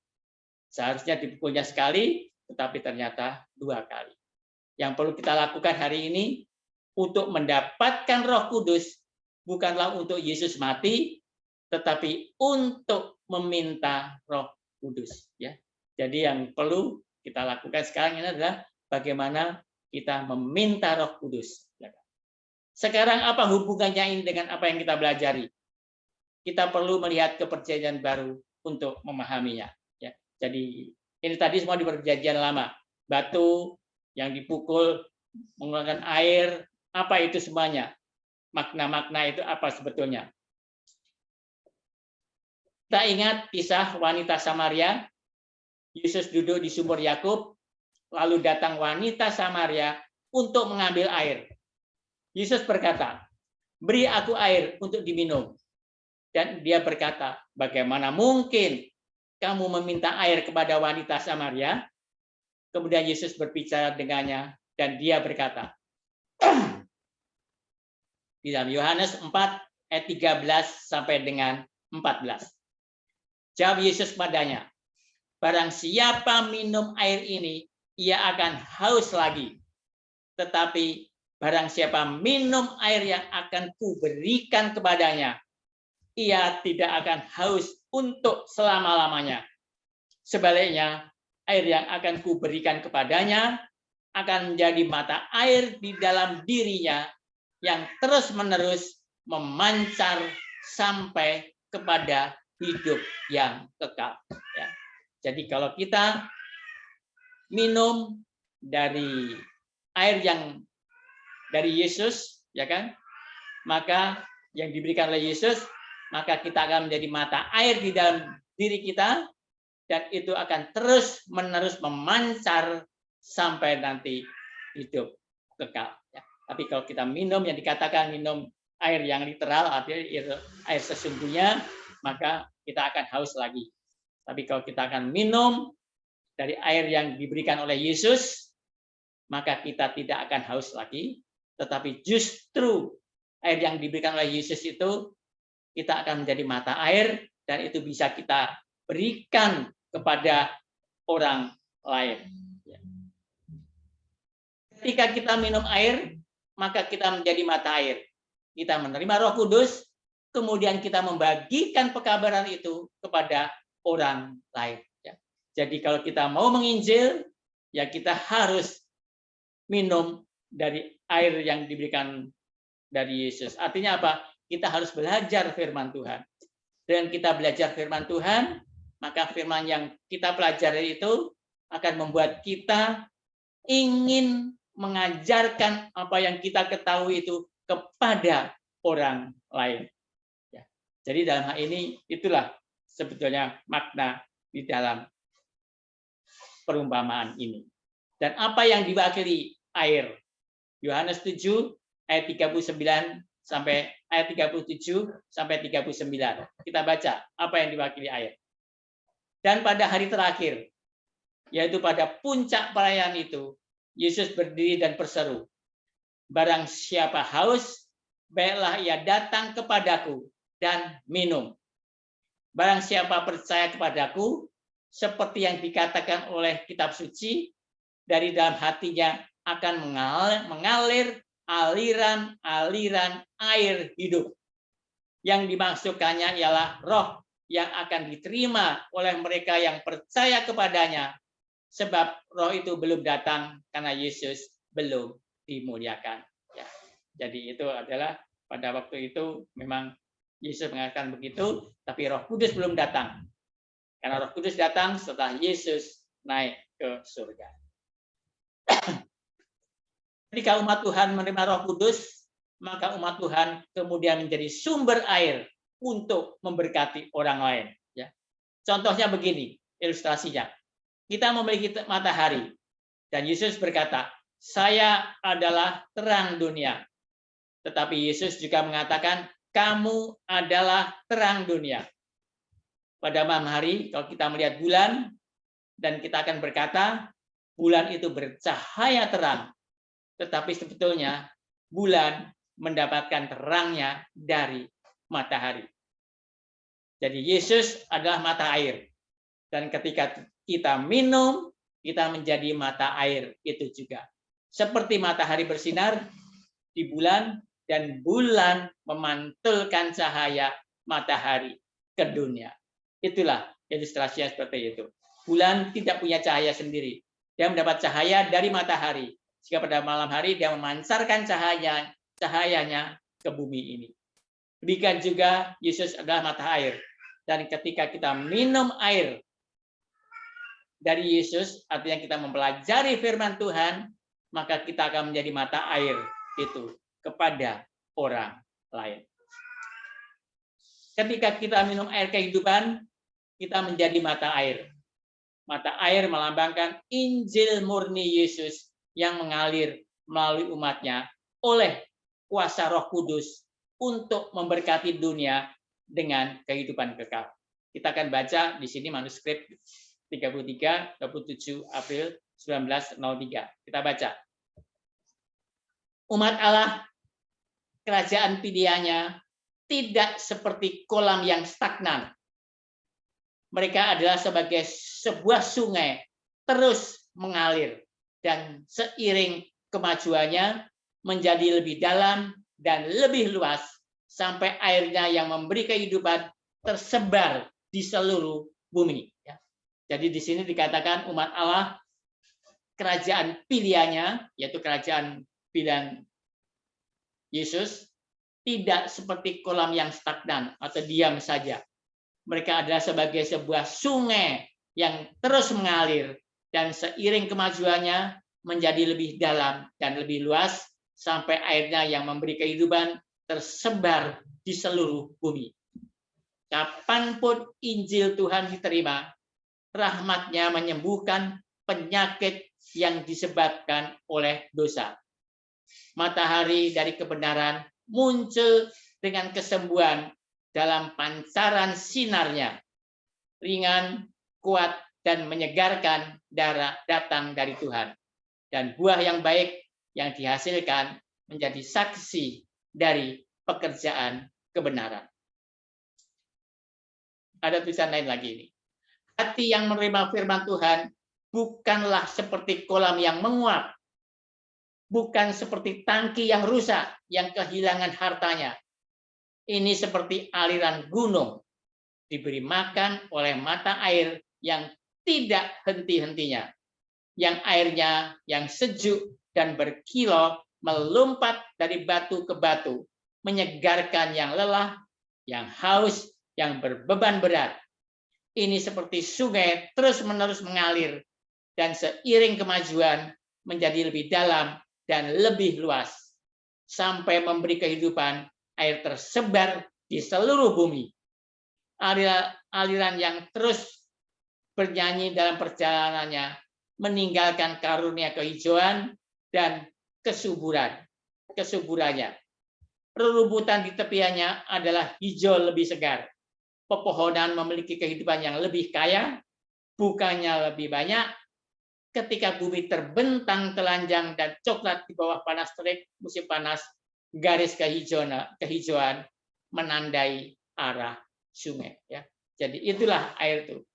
Seharusnya dipukulnya sekali, tetapi ternyata 2 kali. Yang perlu kita lakukan hari ini untuk mendapatkan Roh Kudus bukanlah untuk Yesus mati, tetapi untuk meminta Roh Kudus. Ya, jadi yang perlu kita lakukan sekarang ini adalah bagaimana kita meminta Roh Kudus. Sekarang apa hubungannya ini dengan apa yang kita pelajari? Kita perlu melihat kepercayaan baru untuk memahaminya. Ya, jadi ini tadi semua di perjanjian lama. Batu yang dipukul mengeluarkan air, apa itu semuanya? Makna-makna itu apa sebetulnya? Kita ingat kisah wanita Samaria. Yesus duduk di sumur Yakub, lalu datang wanita Samaria untuk mengambil air. Yesus berkata, "Beri aku air untuk diminum." Dan dia berkata, "Bagaimana mungkin kamu meminta air kepada wanita Samaria?" Kemudian Yesus berbicara dengannya, dan dia berkata, di dalam Yohanes 4 ayat 13 sampai dengan 14. Jawab Yesus padanya, "Barang siapa minum air ini, ia akan haus lagi. Tetapi barang siapa minum air yang akan kuberikan kepadanya, ia tidak akan haus untuk selama-lamanya. Sebaliknya, air yang akan kuberikan kepadanya akan menjadi mata air di dalam dirinya yang terus-menerus memancar sampai kepada hidup yang kekal. Ya. Jadi kalau kita minum dari air yang dari Yesus, ya kan, maka yang diberikan oleh Yesus, maka kita akan menjadi mata air di dalam diri kita, dan itu akan terus-menerus memancar sampai nanti hidup kekal. Ya. Tapi kalau kita minum yang dikatakan minum air yang literal, artinya air sesungguhnya, maka kita akan haus lagi. Tapi kalau kita akan minum dari air yang diberikan oleh Yesus, maka kita tidak akan haus lagi, tetapi justru air yang diberikan oleh Yesus itu kita akan menjadi mata air, dan itu bisa kita berikan kepada orang lain. Ketika kita minum air, maka kita menjadi mata air. Kita menerima Roh Kudus, kemudian kita membagikan pekabaran itu kepada orang lain. Jadi kalau kita mau menginjil, ya kita harus minum dari air yang diberikan dari Yesus. Artinya apa? Kita harus belajar firman Tuhan. Dan kita belajar firman Tuhan, maka firman yang kita pelajari itu akan membuat kita ingin mengajarkan apa yang kita ketahui itu kepada orang lain. Ya. Jadi dalam hal ini itulah sebetulnya makna di dalam perumpamaan ini. Dan apa yang diwakili air? Yohanes 7 ayat 39 sampai ayat 37 sampai 39. Kita baca apa yang diwakili air. Dan pada hari terakhir, yaitu pada puncak perayaan itu, Yesus berdiri dan berseru, "Barang siapa haus, baiklah ia datang kepadaku dan minum. Barang siapa percaya kepadaku, seperti yang dikatakan oleh kitab suci, dari dalam hatinya akan mengalir aliran-aliran air hidup." Yang dimaksudkannya ialah roh yang akan diterima oleh mereka yang percaya kepadanya, sebab roh itu belum datang karena Yesus belum dimuliakan. Ya. Jadi itu adalah pada waktu itu memang Yesus mengatakan begitu, tapi Roh Kudus belum datang. Karena Roh Kudus datang setelah Yesus naik ke surga. Ketika umat Tuhan menerima Roh Kudus, maka umat Tuhan kemudian menjadi sumber air untuk memberkati orang lain. Ya. Contohnya begini, ilustrasinya. Kita memiliki matahari, dan Yesus berkata, "Saya adalah terang dunia." Tetapi Yesus juga mengatakan, "Kamu adalah terang dunia." Pada malam hari, kalau kita melihat bulan, dan kita akan berkata, bulan itu bercahaya terang. Tetapi sebetulnya, bulan mendapatkan terangnya dari matahari. Jadi Yesus adalah mata air. Dan ketika kita minum, kita menjadi mata air itu juga. Seperti matahari bersinar di bulan, dan bulan memantulkan cahaya matahari ke dunia. Itulah ilustrasinya seperti itu. Bulan tidak punya cahaya sendiri. Dia mendapat cahaya dari matahari. Jika pada malam hari dia memancarkan cahayanya ke bumi ini. Demikian juga Yesus adalah mata air. Dan ketika kita minum air dari Yesus, artinya kita mempelajari firman Tuhan, maka kita akan menjadi mata air itu kepada orang lain. Ketika kita minum air kehidupan, kita menjadi mata air. Mata air melambangkan Injil murni Yesus yang mengalir melalui umatnya oleh kuasa Roh Kudus untuk memberkati dunia dengan kehidupan kekal. Kita akan baca di sini manuskrip 33, 27 April 1903. Kita baca. Umat Allah, kerajaan pilihannya tidak seperti kolam yang stagnan. Mereka adalah sebagai sebuah sungai terus mengalir, dan seiring kemajuannya menjadi lebih dalam dan lebih luas sampai airnya yang memberi kehidupan tersebar di seluruh bumi. Jadi di sini dikatakan umat Allah kerajaan pilihannya, yaitu kerajaan pilihan Yesus, tidak seperti kolam yang stagnan atau diam saja. Mereka adalah sebagai sebuah sungai yang terus mengalir dan seiring kemajuannya menjadi lebih dalam dan lebih luas sampai airnya yang memberi kehidupan tersebar di seluruh bumi. Kapanpun Injil Tuhan diterima, rahmat-Nya menyembuhkan penyakit yang disebabkan oleh dosa. Matahari dari kebenaran muncul dengan kesembuhan dalam pancaran sinarnya. Ringan, kuat, dan menyegarkan darah datang dari Tuhan. Dan buah yang baik yang dihasilkan menjadi saksi dari pekerjaan kebenaran. Ada tulisan lain lagi ini. Hati yang menerima firman Tuhan bukanlah seperti kolam yang menguap, bukan seperti tangki yang rusak, yang kehilangan hartanya. Ini seperti aliran gunung, diberi makan oleh mata air yang tidak henti-hentinya, yang airnya yang sejuk dan berkilau melompat dari batu ke batu, menyegarkan yang lelah, yang haus, yang berbeban berat. Ini seperti sungai terus-menerus mengalir, dan seiring kemajuan menjadi lebih dalam dan lebih luas, sampai memberi kehidupan, air tersebar di seluruh bumi. Aliran yang terus bernyanyi dalam perjalanannya, meninggalkan karunia kehijauan dan kesuburannya. Rerumputan di tepiannya adalah hijau lebih segar. Pepohonan memiliki kehidupan yang lebih kaya, bukannya lebih banyak. Ketika bumi terbentang telanjang dan coklat di bawah panas terik musim panas, garis kehijauan menandai arah sungai. Ya. Jadi itulah air itu,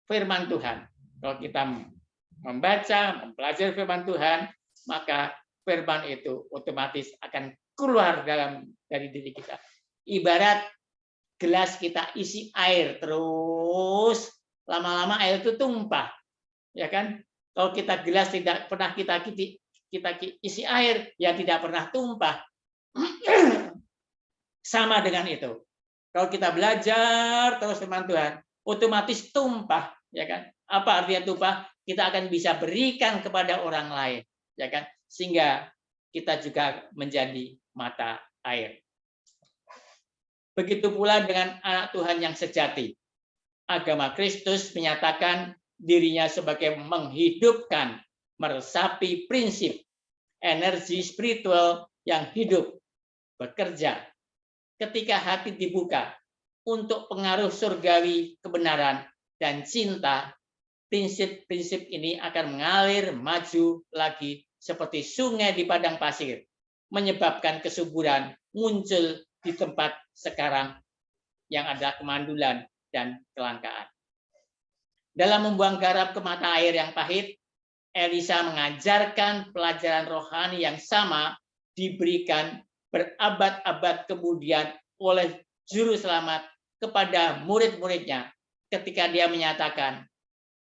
firman Tuhan. Kalau kita membaca, mempelajari firman Tuhan, maka firman itu otomatis akan keluar dari diri kita. Ibarat gelas kita isi air terus, lama-lama air itu tumpah, ya kan? Kalau kita gelas tidak pernah kita isi air, ya tidak pernah tumpah. Sama dengan itu. Kalau kita belajar terus firman Tuhan, otomatis tumpah, ya kan? Apa artinya tumpah? Kita akan bisa berikan kepada orang lain, ya kan? Sehingga kita juga menjadi mata air. Begitu pula dengan anak Tuhan yang sejati. Agama Kristus menyatakan dirinya sebagai menghidupkan, meresapi prinsip energi spiritual yang hidup, bekerja. Ketika hati dibuka untuk pengaruh surgawi kebenaran dan cinta, prinsip-prinsip ini akan mengalir maju lagi seperti sungai di padang pasir, menyebabkan kesuburan muncul di tempat sekarang yang ada kemandulan dan kelangkaan. Dalam membuang garam ke mata air yang pahit, Elisa mengajarkan pelajaran rohani yang sama diberikan berabad-abad kemudian oleh juru selamat kepada murid-muridnya ketika dia menyatakan,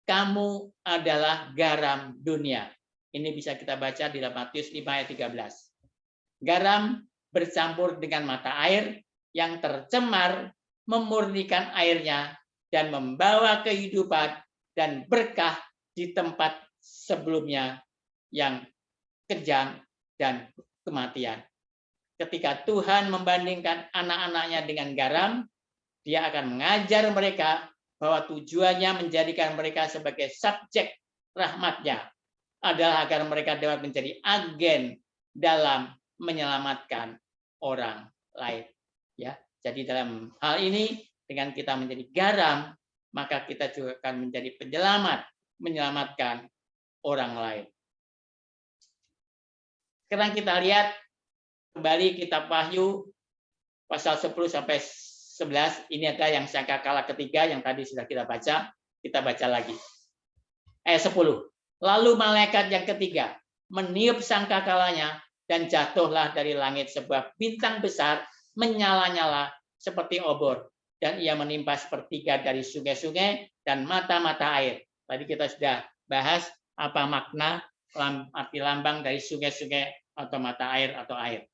kamu adalah garam dunia. Ini bisa kita baca di dalam Matius 5 ayat 13. Garam bercampur dengan mata air yang tercemar, memurnikan airnya dan membawa kehidupan dan berkah di tempat sebelumnya yang kejam dan kematian. Ketika Tuhan membandingkan anak-anaknya dengan garam, dia akan mengajar mereka bahwa tujuannya menjadikan mereka sebagai subjek rahmat-Nya adalah agar mereka dapat menjadi agen dalam menyelamatkan orang lain. Ya, jadi dalam hal ini dengan kita menjadi garam, maka kita juga akan menjadi penyelamat, menyelamatkan orang lain. Sekarang kita lihat kembali kitab Wahyu pasal 10 sampai 11. Ini ada yang sangkakala ketiga yang tadi sudah kita baca. Kita baca lagi. Ayat 10. Lalu malaikat yang ketiga meniup sangkakalanya dan jatuhlah dari langit sebuah bintang besar menyala-nyala seperti obor, dan ia menimpa sepertiga dari sungai-sungai dan mata-mata air. Tadi kita sudah bahas apa makna arti lambang dari sungai-sungai atau mata air atau air.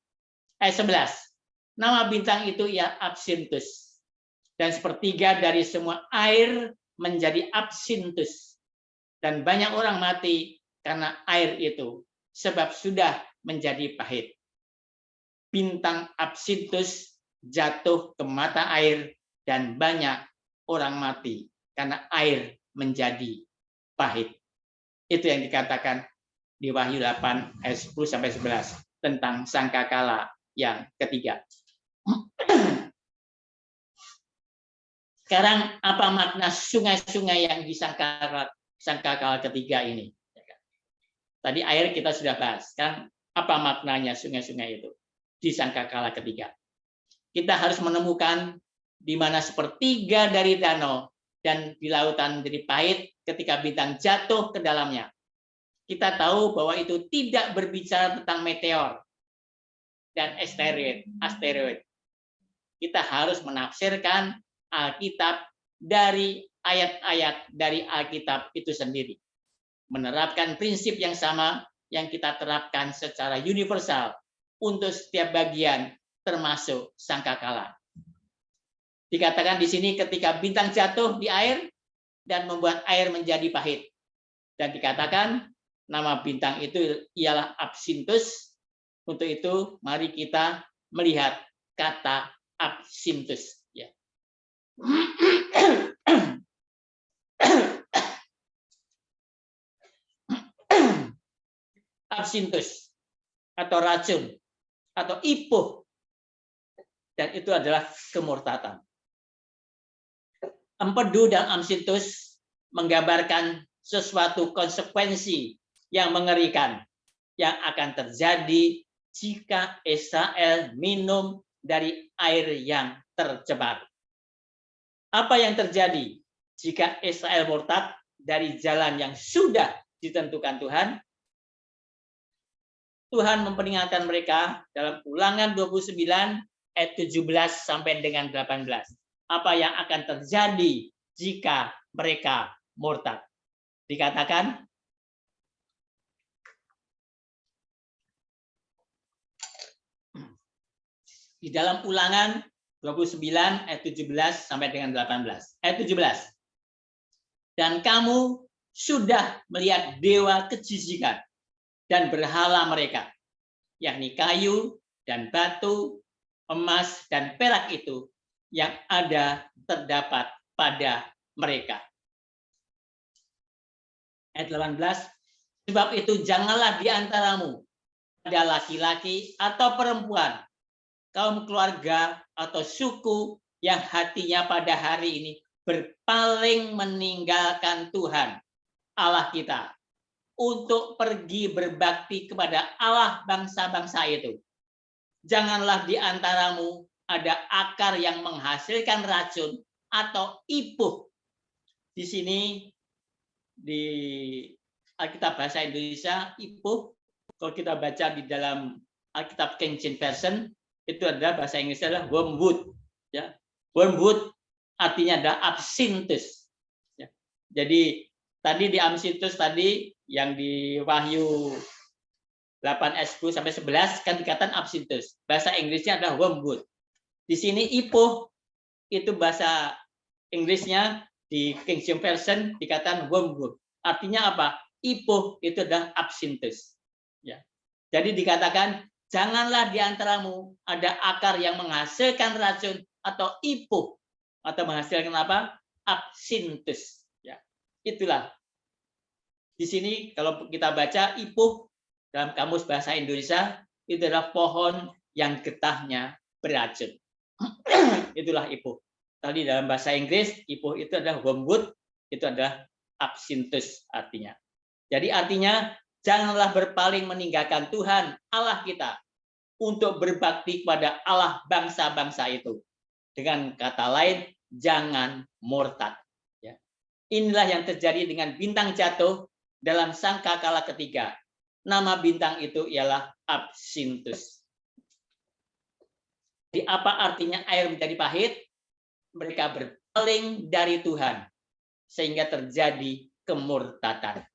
Ayat 11. Nama bintang itu ya Absintus. Dan sepertiga dari semua air menjadi absintus. Dan banyak orang mati karena air itu, sebab sudah menjadi pahit. Bintang absintus jatuh ke mata air dan banyak orang mati karena air menjadi pahit. Itu yang dikatakan di Wahyu 8 ayat 10 sampai 11 tentang sangkakala yang ketiga. Sekarang apa makna sungai-sungai yang di sangkakala ketiga ini? Tadi air kita sudah bahas. Kan apa maknanya sungai-sungai itu di sangkakala ketiga? Kita harus menemukan di mana sepertiga dari danau dan di lautan menjadi pahit ketika bintang jatuh ke dalamnya. Kita tahu bahwa itu tidak berbicara tentang meteor dan asteroid. Kita harus menafsirkan Alkitab dari ayat-ayat dari Alkitab itu sendiri. Menerapkan prinsip yang sama yang kita terapkan secara universal untuk setiap bagian termasuk sangkakala. Dikatakan di sini ketika bintang jatuh di air dan membuat air menjadi pahit. Dan dikatakan nama bintang itu ialah Absintus. Untuk itu mari kita melihat kata Absintus. Ya. Absintus atau racun atau ipuh, dan itu adalah kemurtatan. Empedu dan absintus menggambarkan sesuatu konsekuensi yang mengerikan yang akan terjadi jika Israel minum dari air yang tercemar. Apa yang terjadi jika Israel murtad dari jalan yang sudah ditentukan Tuhan? Tuhan memperingatkan mereka dalam Ulangan 29 ayat 17 sampai dengan 18. Apa yang akan terjadi jika mereka murtad? Dikatakan di dalam Ulangan 29 ayat 17 sampai dengan 18. Ayat 17. Dan kamu sudah melihat dewa kejijikan dan berhala mereka, yakni kayu dan batu, emas dan perak itu yang ada terdapat pada mereka. Ayat 18. Sebab itu janganlah di antaramu ada laki-laki atau perempuan, kaum keluarga atau suku yang hatinya pada hari ini berpaling meninggalkan Tuhan Allah kita untuk pergi berbakti kepada Allah bangsa-bangsa itu. Janganlah di antaramu ada akar yang menghasilkan racun atau ipuh. Di sini di Alkitab bahasa Indonesia ipuh, kalau kita baca di dalam Alkitab King James Version itu adalah bahasa Inggrisnya adalah wormwood, ya. Wormwood artinya adalah absintus. Ya. Jadi tadi di absintus tadi yang di Wahyu 8 ayat 10 sampai 11 kan dikatakan absintus. Bahasa Inggrisnya adalah wormwood. Di sini ipuh itu bahasa Inggrisnya di King James Version dikatakan wormwood. Artinya apa? Ipuh itu adalah absintus. Ya. Jadi dikatakan janganlah di antaramu ada akar yang menghasilkan racun atau ipuh atau menghasilkan apa? Absintus. Ya. Itulah. Di sini kalau kita baca ipuh dalam kamus bahasa Indonesia itu adalah pohon yang getahnya beracun. Itulah ipuh. Tadi dalam bahasa Inggris ipuh itu adalah wormwood, itu adalah absintus artinya. Jadi artinya janganlah berpaling meninggalkan Tuhan Allah kita untuk berbakti kepada Allah bangsa-bangsa itu. Dengan kata lain, jangan murtad. Ya. Inilah yang terjadi dengan bintang jatuh dalam sangkakala ketiga. Nama bintang itu ialah absintus. Di apa artinya air menjadi pahit? Mereka berpaling dari Tuhan sehingga terjadi kemurtadan.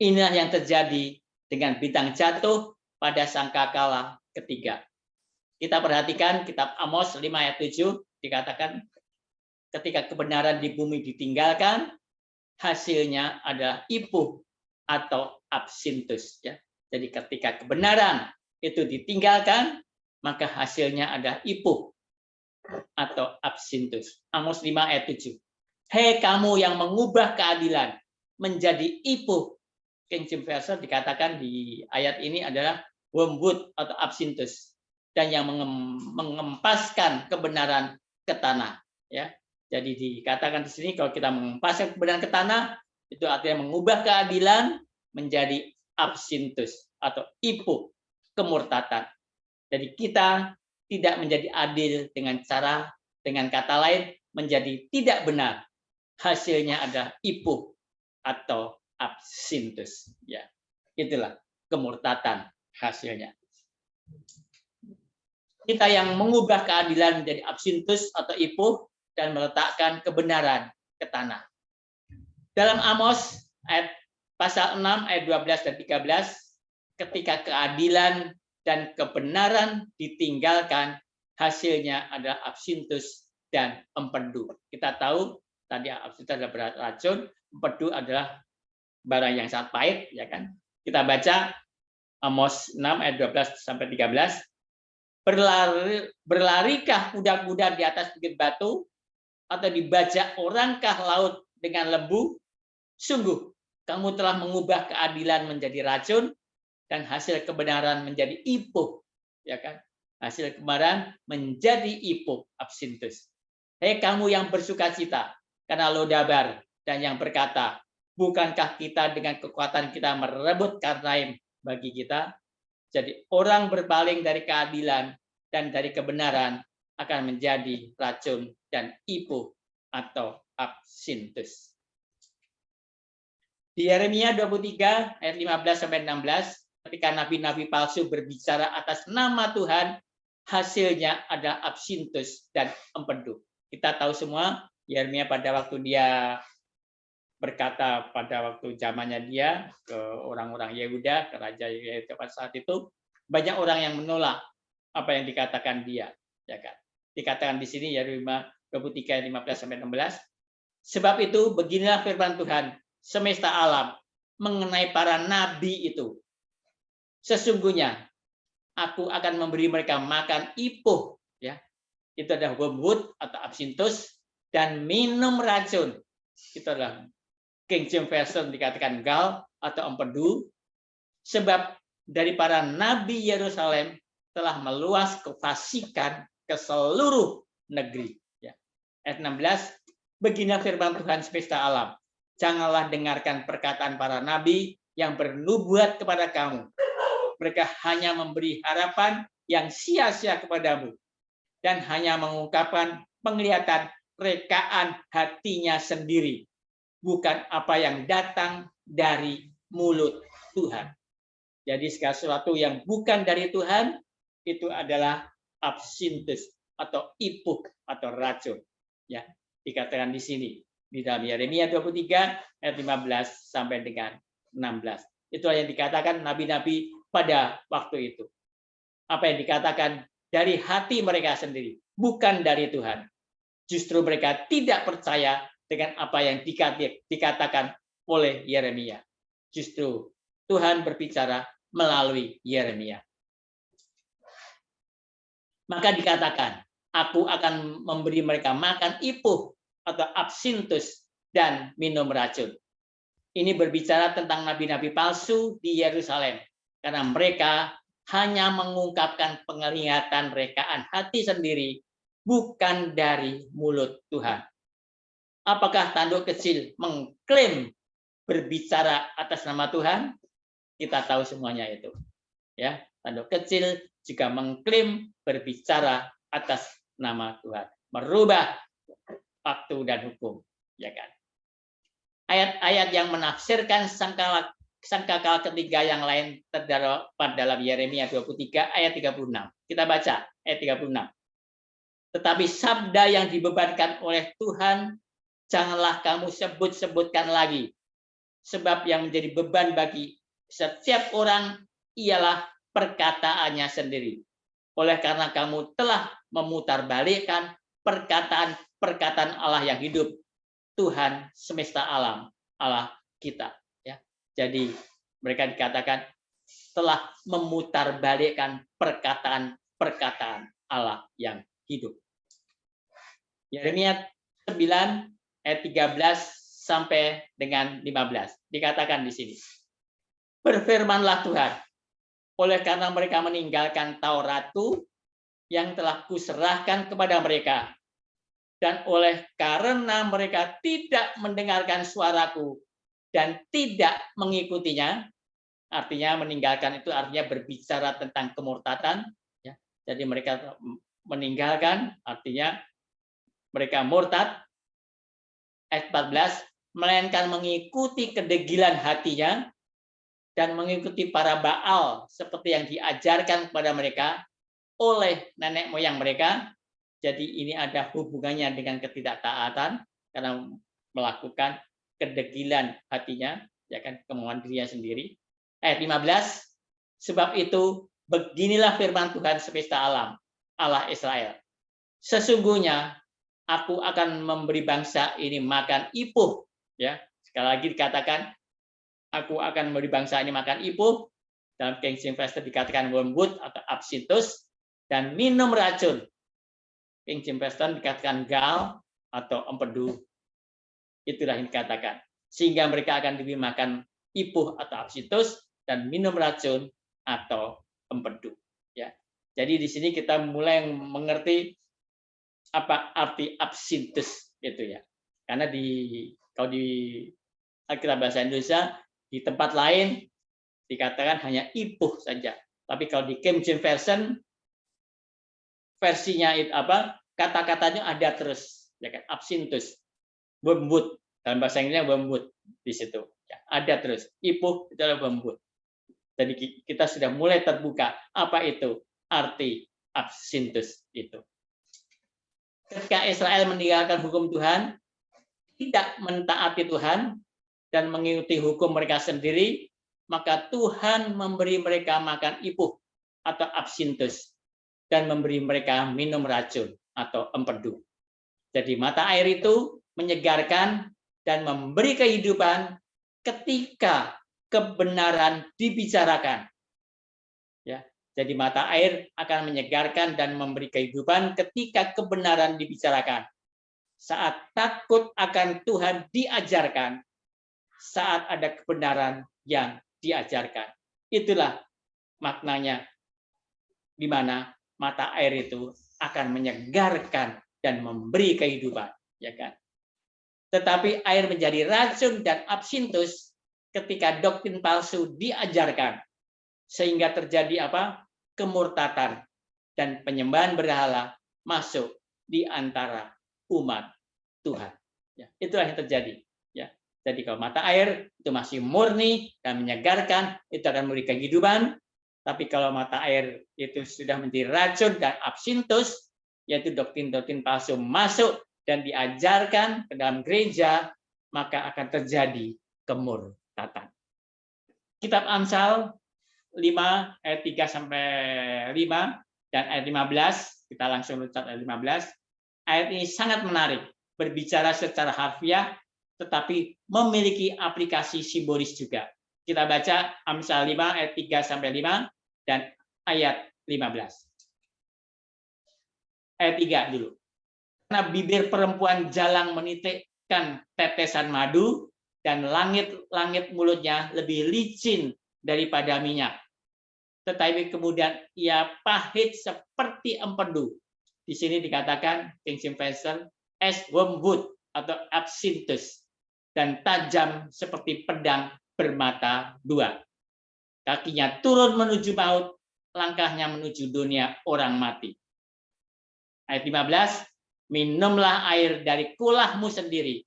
Inilah yang terjadi dengan bintang jatuh pada sangkakala ketiga. Kita perhatikan kitab Amos 5 ayat 7 dikatakan ketika kebenaran di bumi ditinggalkan, hasilnya adalah ipuh atau absintus. Ya. Jadi ketika kebenaran itu ditinggalkan, maka hasilnya adalah ipuh atau absintus. Amos 5 ayat 7. Hei kamu yang mengubah keadilan menjadi ipuh. King James Version dikatakan di ayat ini adalah wormwood atau absintus, dan yang mengempaskan kebenaran ke tanah. Ya, jadi dikatakan di sini kalau kita mengempaskan kebenaran ke tanah, itu artinya mengubah keadilan menjadi absintus atau ipuh, kemurtatan. Jadi kita tidak menjadi adil dengan kata lain menjadi tidak benar. Hasilnya adalah ipuh atau absintus. Ya, itulah kemurtatan hasilnya. Kita yang mengubah keadilan menjadi absintus atau ipuh dan meletakkan kebenaran ke tanah. Dalam Amos pasal 6 ayat 12 dan 13, ketika keadilan dan kebenaran ditinggalkan, hasilnya adalah absintus dan empedu. Kita tahu tadi absintus adalah beracun, empedu adalah barang yang sangat pahit, ya kan? Kita baca Amos 6 ayat 12 sampai 13. Berlarikah kuda-kuda di atas bukit batu, atau dibajak orangkah laut dengan lembu? Sungguh kamu telah mengubah keadilan menjadi racun dan hasil kebenaran menjadi ipuh, ya kan? Hasil kebenaran menjadi ipuh, absintus. Hei kamu yang bersukacita karena Lodabar dan yang berkata, bukankah kita dengan kekuatan kita merebut Karnaim bagi kita? Jadi orang berpaling dari keadilan dan dari kebenaran akan menjadi racun dan ipuh atau absintus. Di Yeremia 23 ayat 15 sampai 16, ketika nabi-nabi palsu berbicara atas nama Tuhan, hasilnya ada absintus dan empedu. Kita tahu semua Yeremia pada waktu dia berkata pada waktu zamannya dia ke orang-orang Yehuda, ke raja Yehuda pada saat itu, banyak orang yang menolak apa yang dikatakan dia, ya kan? Dikatakan di sini Yeremia 23 ayat 15 sampai 16. Sebab itu beginilah firman Tuhan semesta alam mengenai para nabi itu. Sesungguhnya aku akan memberi mereka makan ipuh, ya. Itu adalah wormwood atau absintus, dan minum racun. Itu adalah King James Version dikatakan gall atau empedu, sebab dari para nabi Yerusalem telah meluas kefasikan ke seluruh negeri. Ya. Ayat 16, beginilah firman Tuhan semesta alam. Janganlah dengarkan perkataan para nabi yang bernubuat kepada kamu. Mereka hanya memberi harapan yang sia-sia kepadamu dan hanya mengungkapkan penglihatan rekaan hatinya sendiri, bukan apa yang datang dari mulut Tuhan. Jadi segala sesuatu yang bukan dari Tuhan itu adalah absintus atau ipuh atau racun. Ya, dikatakan di sini di dalam Yeremia 23 ayat 15 sampai dengan 16. Itulah yang dikatakan nabi-nabi pada waktu itu. Apa yang dikatakan dari hati mereka sendiri, bukan dari Tuhan. Justru mereka tidak percaya dengan apa yang dikatakan oleh Yeremia. Justru Tuhan berbicara melalui Yeremia. Maka dikatakan, aku akan memberi mereka makan ipuh atau absintus dan minum racun. Ini berbicara tentang nabi-nabi palsu di Yerusalem, karena mereka hanya mengungkapkan penglihatan rekaan hati sendiri, bukan dari mulut Tuhan. Apakah tanduk kecil mengklaim berbicara atas nama Tuhan? Kita tahu semuanya itu. Ya, tanduk kecil juga mengklaim berbicara atas nama Tuhan, merubah waktu dan hukum, ya kan? Ayat-ayat yang menafsirkan sangkakala ketiga yang lain terdapat dalam Yeremia 23 ayat 36. Kita baca ayat 36. Tetapi sabda yang dibebankan oleh Tuhan janganlah kamu sebut-sebutkan lagi, sebab yang menjadi beban bagi Setiap orang ialah perkataannya sendiri. Oleh karena kamu telah memutarbalikkan perkataan Allah yang hidup, Tuhan semesta alam, Allah kita. Ya. Jadi mereka dikatakan telah memutarbalikkan perkataan Allah yang hidup. Yeremia 9 ayat 13 sampai dengan 15 dikatakan di sini. Berfirmanlah Tuhan, oleh karena mereka meninggalkan Tauratku yang telah kuserahkan kepada mereka, dan oleh karena mereka tidak mendengarkan suaraku dan tidak mengikutinya, artinya meninggalkan itu artinya berbicara tentang kemurtadan. Ya. Jadi mereka meninggalkan artinya mereka murtad. Ayat 14, melainkan mengikuti kedegilan hatinya dan mengikuti para Baal seperti yang diajarkan kepada mereka oleh nenek moyang mereka. Jadi ini ada hubungannya dengan ketidaktaatan karena melakukan kedegilan hatinya, ya kan, kemauan dirinya sendiri. Ayat 15, sebab itu beginilah firman Tuhan semesta alam, Allah Israel. Sesungguhnya aku akan memberi bangsa ini makan ipuh, ya. Sekali lagi dikatakan aku akan memberi bangsa ini makan ipuh. Dalam King James Version dikatakan wormwood atau absinthus, dan minum racun. King James Version dikatakan gal atau empedu. Itulah yang dikatakan. Sehingga mereka akan diberi makan ipuh atau absinthus dan minum racun atau empedu. Ya. Jadi di sini kita mulai mengerti apa arti absinthus itu ya. Karena kalau di Alkitab bahasa Indonesia di tempat lain dikatakan hanya ipuh saja. Tapi kalau di King James Version versinya itu kata-katanya ada terus, ya kan? Absinthus, wormwood dalam bahasa Inggrisnya wormwood di situ. Ya, ada terus. Ipuh itu adalah wormwood. Jadi kita sudah mulai terbuka apa itu arti absinthus itu. Ketika Israel meninggalkan hukum Tuhan, tidak mentaati Tuhan, dan mengikuti hukum mereka sendiri, maka Tuhan memberi mereka makan ipuh atau absinthus, dan memberi mereka minum racun atau empedu. Jadi mata air itu menyegarkan dan memberi kehidupan ketika kebenaran dibicarakan. Ya. Jadi mata air akan menyegarkan dan memberi kehidupan ketika kebenaran dibicarakan. Saat takut akan Tuhan diajarkan, saat ada kebenaran yang diajarkan. Itulah maknanya di mana mata air itu akan menyegarkan dan memberi kehidupan, ya kan? Tetapi air menjadi racun dan absinthus ketika doktrin palsu diajarkan, sehingga terjadi kemurtatan dan penyembahan berhala masuk di antara umat Tuhan. Ya, itulah yang terjadi. Ya, jadi kalau mata air itu masih murni dan menyegarkan, itu akan memberi kehidupan. Tapi kalau mata air itu sudah menjadi racun dan absinthus, yaitu doktrin-doktrin palsu masuk dan diajarkan ke dalam gereja, maka akan terjadi kemurtatan. Kitab Amsal 5 ayat 3 sampai 5 dan ayat 15, kita langsung loncat ayat 15. Ayat ini sangat menarik, berbicara secara harfiah tetapi memiliki aplikasi simbolis juga. Kita baca Amsal 5 ayat 3 sampai 5 dan ayat 15. Ayat 3 dulu. Karena bibir perempuan jalang menitikkan tetesan madu, dan langit-langit mulutnya lebih licin daripada minyak. Tetapi kemudian ia pahit seperti empedu. Di sini dikatakan King James Version as wormwood atau absinthus, dan tajam seperti pedang bermata dua. Kakinya turun menuju maut, langkahnya menuju dunia orang mati. Ayat 15, minumlah air dari kulahmu sendiri,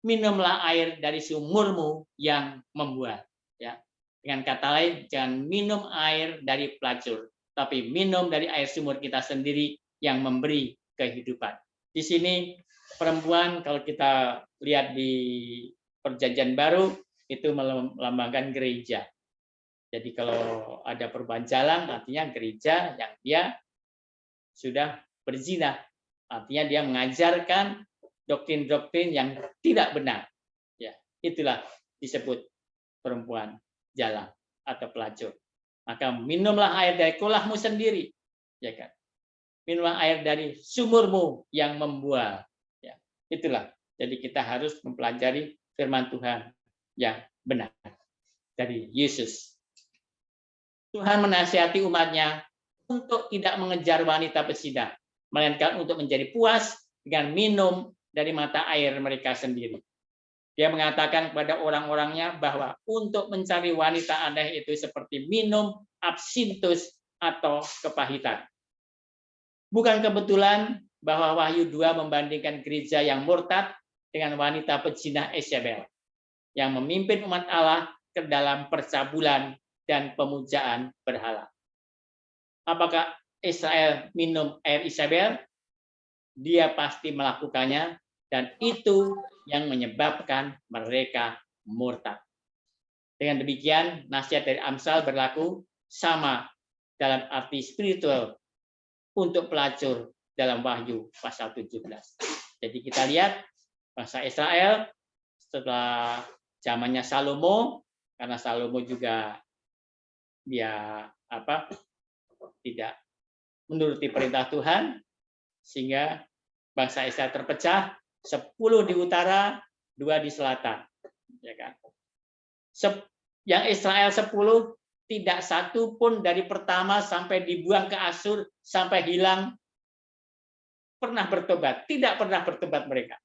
minumlah air dari sumurmu yang membuah. Ya. Dengan kata lain, jangan minum air dari pelacur, tapi minum dari air sumur kita sendiri yang memberi kehidupan. Di sini perempuan, kalau kita lihat di Perjanjian Baru, itu melambangkan gereja. Jadi kalau ada perubahan jalan, artinya gereja yang dia sudah berzina. Artinya dia mengajarkan doktrin-doktrin yang tidak benar. Ya, itulah disebut perempuan jalan atau pelacur. Maka minumlah air dari kolahmu sendiri, ya kan? Minumlah air dari sumurmu yang membual. Ya, itulah. Jadi kita harus mempelajari firman Tuhan yang benar dari Yesus. Tuhan menasihati umatnya untuk tidak mengejar wanita pesida, melainkan untuk menjadi puas dengan minum dari mata air mereka sendiri. Dia mengatakan kepada orang-orangnya bahwa untuk mencari wanita aneh itu seperti minum absintus atau kepahitan. Bukan kebetulan bahwa Wahyu 2 membandingkan gereja yang murtad dengan wanita pezina Isabel yang memimpin umat Allah ke dalam percabulan dan pemujaan berhala. Apakah Israel minum air Isabel? Dia pasti melakukannya, dan itu yang menyebabkan mereka murtad. Dengan demikian, nasihat dari Amsal berlaku sama dalam arti spiritual untuk pelacur dalam Wahyu pasal 17. Jadi kita lihat bangsa Israel setelah zamannya Salomo, karena Salomo juga dia tidak menuruti perintah Tuhan, sehingga bangsa Israel terpecah, 10 di utara, 2 di selatan, ya kan? Yang Israel 10 tidak satu pun dari pertama sampai dibuang ke Asur sampai hilang pernah bertobat, tidak pernah bertobat mereka.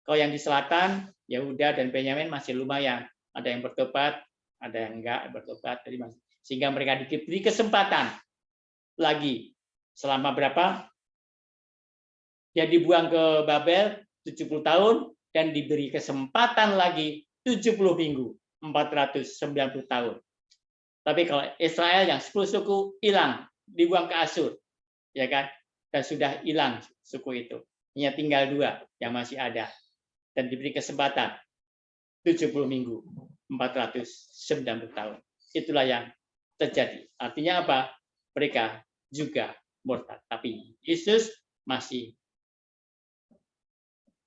Kalau yang di selatan, Yehuda dan Benyamin masih lumayan, ada yang bertobat, ada yang enggak bertobat, sehingga mereka diberi kesempatan lagi selama berapa? Dia dibuang ke Babel 70 tahun dan diberi kesempatan lagi 70 minggu, 490 tahun. Tapi kalau Israel yang 10 suku hilang, dibuang ke Asur, ya kan? Dan sudah hilang suku itu. Hanya tinggal 2 yang masih ada dan diberi kesempatan 70 minggu, 490 tahun. Itulah yang terjadi. Artinya apa? Mereka juga murtad. Tapi Yesus masih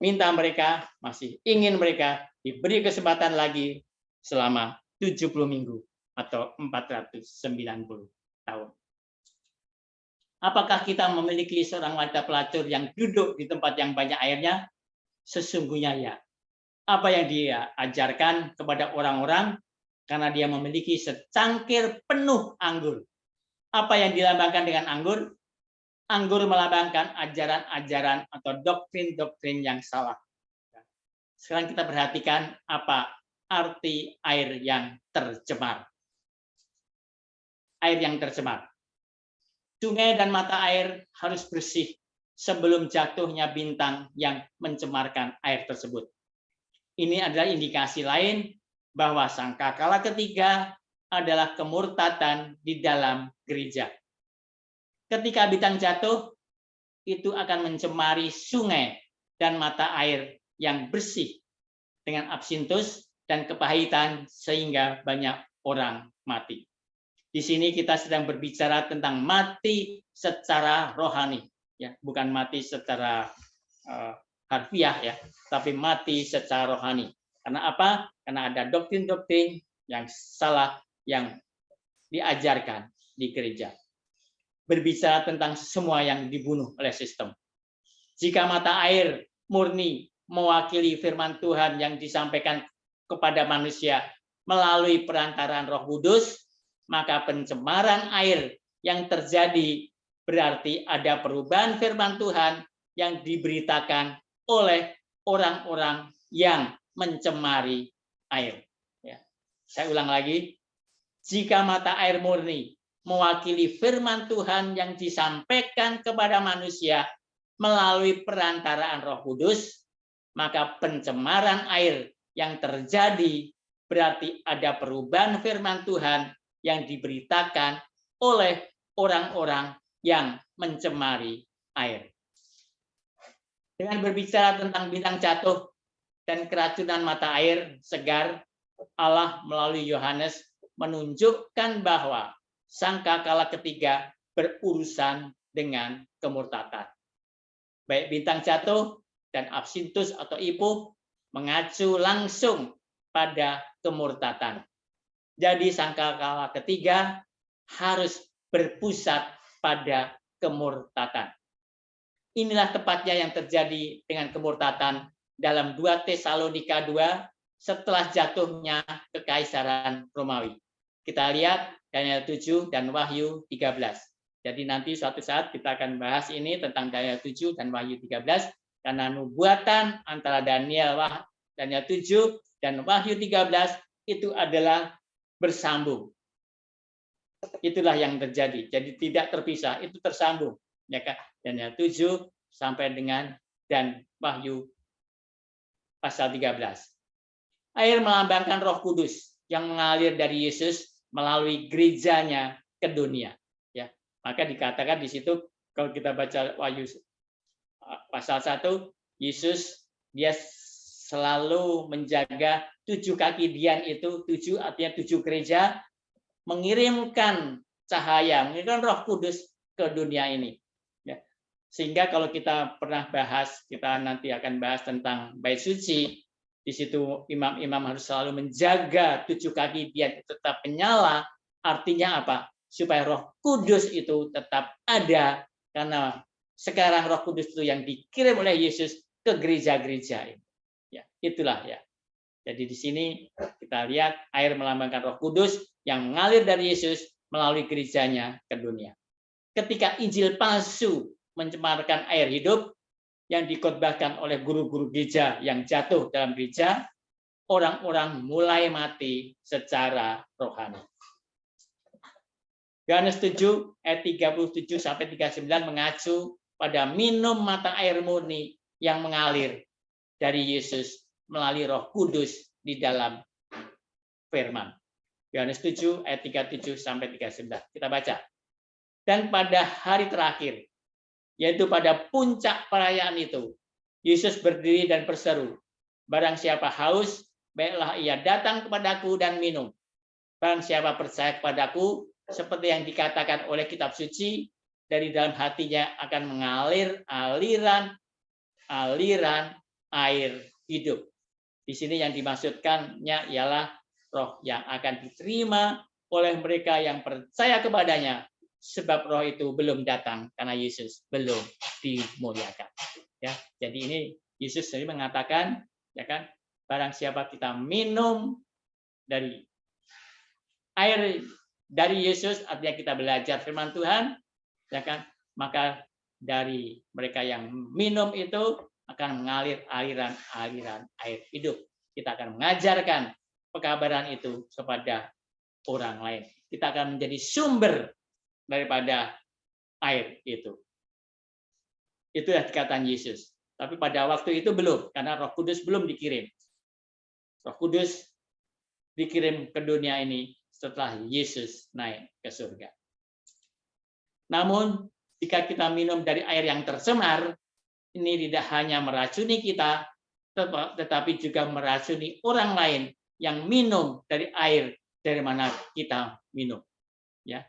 minta mereka, masih ingin mereka diberi kesempatan lagi selama 70 minggu atau 490 tahun. Apakah kita memiliki seorang wanita pelacur yang duduk di tempat yang banyak airnya? Sesungguhnya ya. Apa yang dia ajarkan kepada orang-orang karena dia memiliki secangkir penuh anggur. Apa yang dilambangkan dengan anggur? Anggur melambangkan ajaran-ajaran atau doktrin-doktrin yang salah. Sekarang kita perhatikan apa arti air yang tercemar. Air yang tercemar. Sungai dan mata air harus bersih sebelum jatuhnya bintang yang mencemarkan air tersebut. Ini adalah indikasi lain bahwa sangkakala ketiga adalah kemurtadan di dalam gereja. Ketika bintang jatuh, itu akan mencemari sungai dan mata air yang bersih dengan absintus dan kepahitan sehingga banyak orang mati. Di sini kita sedang berbicara tentang mati secara rohani, ya, bukan mati secara harfiah, ya, tapi mati secara rohani. Karena apa? Karena ada doktrin-doktrin yang salah yang diajarkan di gereja. Berbicara tentang semua yang dibunuh oleh sistem. Jika mata air murni mewakili firman Tuhan yang disampaikan kepada manusia melalui perantaraan Roh Kudus, maka pencemaran air yang terjadi berarti ada perubahan firman Tuhan yang diberitakan oleh orang-orang yang mencemari air. Ya. Saya ulang lagi, jika mata air murni mewakili firman Tuhan yang disampaikan kepada manusia melalui perantaraan Roh Kudus, maka pencemaran air yang terjadi berarti ada perubahan firman Tuhan yang diberitakan oleh orang-orang yang mencemari air. Dengan berbicara tentang bintang jatuh dan keracunan mata air segar, Allah melalui Yohanes menunjukkan bahwa sangkakala ketiga berurusan dengan kemurtatan. Baik bintang jatuh dan absintus atau ipuh mengacu langsung pada kemurtatan. Jadi sangkakala ketiga harus berpusat pada kemurtatan. Inilah tepatnya yang terjadi dengan kemurtatan dalam 2 Tesalonika 2 setelah jatuhnya kekaisaran Romawi. Kita lihat Daniel 7 dan Wahyu 13. Jadi nanti suatu saat kita akan bahas ini tentang Daniel 7 dan Wahyu 13 karena nubuatan antara Daniel 7 dan Wahyu 13 itu adalah bersambung. Itulah yang terjadi. Jadi tidak terpisah, itu tersambung. Ya kan? Daniel 7 sampai dengan dan Wahyu pasal 13. Air melambangkan Roh Kudus yang mengalir dari Yesus melalui gerejanya ke dunia. Ya, maka dikatakan di situ kalau kita baca Wahyu pasal 1, Yesus dia selalu menjaga 7 kaki Dian itu, 7 artinya 7 gereja, mengirimkan cahaya, mengirimkan Roh Kudus ke dunia ini. Ya. Sehingga kalau kita pernah bahas, kita nanti akan bahas tentang bait suci, di situ imam-imam harus selalu menjaga 7 kaki Dian tetap menyala. Artinya apa? Supaya Roh Kudus itu tetap ada, karena sekarang Roh Kudus itu yang dikirim oleh Yesus ke gereja-gereja ini. Ya, itulah ya. Jadi di sini kita lihat air melambangkan Roh Kudus yang mengalir dari Yesus melalui gerejanya ke dunia. Ketika Injil palsu mencemarkan air hidup yang dikhotbahkan oleh guru-guru gereja yang jatuh dalam gereja, orang-orang mulai mati secara rohani. Yohanes 7 ayat 37 sampai 39 mengacu pada minum mata air murni yang mengalir dari Yesus melalui Roh Kudus di dalam firman. Yohanes 7 ayat 37 sampai 39. Kita baca. Dan pada hari terakhir, yaitu pada puncak perayaan itu, Yesus berdiri dan berseru, barang siapa haus, baiklah ia datang kepadaku dan minum. Barang siapa percaya kepadaku, seperti yang dikatakan oleh kitab suci, dari dalam hatinya akan mengalir aliran air hidup. Di sini yang dimaksudkannya ialah roh yang akan diterima oleh mereka yang percaya kepadanya, sebab roh itu belum datang karena Yesus belum dimuliakan. Ya, jadi ini Yesus sendiri mengatakan, ya kan, barang siapa kita minum dari air dari Yesus, artinya kita belajar firman Tuhan, ya kan, maka dari mereka yang minum itu akan mengalir aliran air hidup. Kita akan mengajarkan pekabaran itu kepada orang lain. Kita akan menjadi sumber daripada air itu. Itulah dikatakan Yesus. Tapi pada waktu itu belum, karena Roh Kudus belum dikirim. Roh Kudus dikirim ke dunia ini setelah Yesus naik ke surga. Namun, jika kita minum dari air yang tercemar, ini tidak hanya meracuni kita, tetapi juga meracuni orang lain yang minum dari air dari mana kita minum. Ya.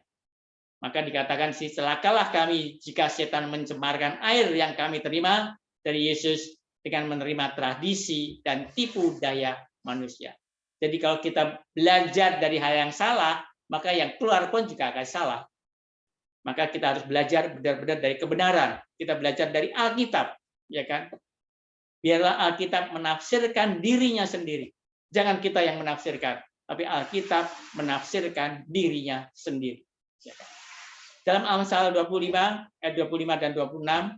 Maka dikatakan, celakalah kami jika setan mencemarkan air yang kami terima dari Yesus dengan menerima tradisi dan tipu daya manusia. Jadi kalau kita belajar dari hal yang salah, maka yang keluar pun juga akan salah. Maka kita harus belajar benar-benar dari kebenaran. Kita belajar dari Alkitab, ya kan? Biarlah Alkitab menafsirkan dirinya sendiri. Jangan kita yang menafsirkan, tapi Alkitab menafsirkan dirinya sendiri. Ya kan? Dalam Amsal 25 ayat 25 dan 26,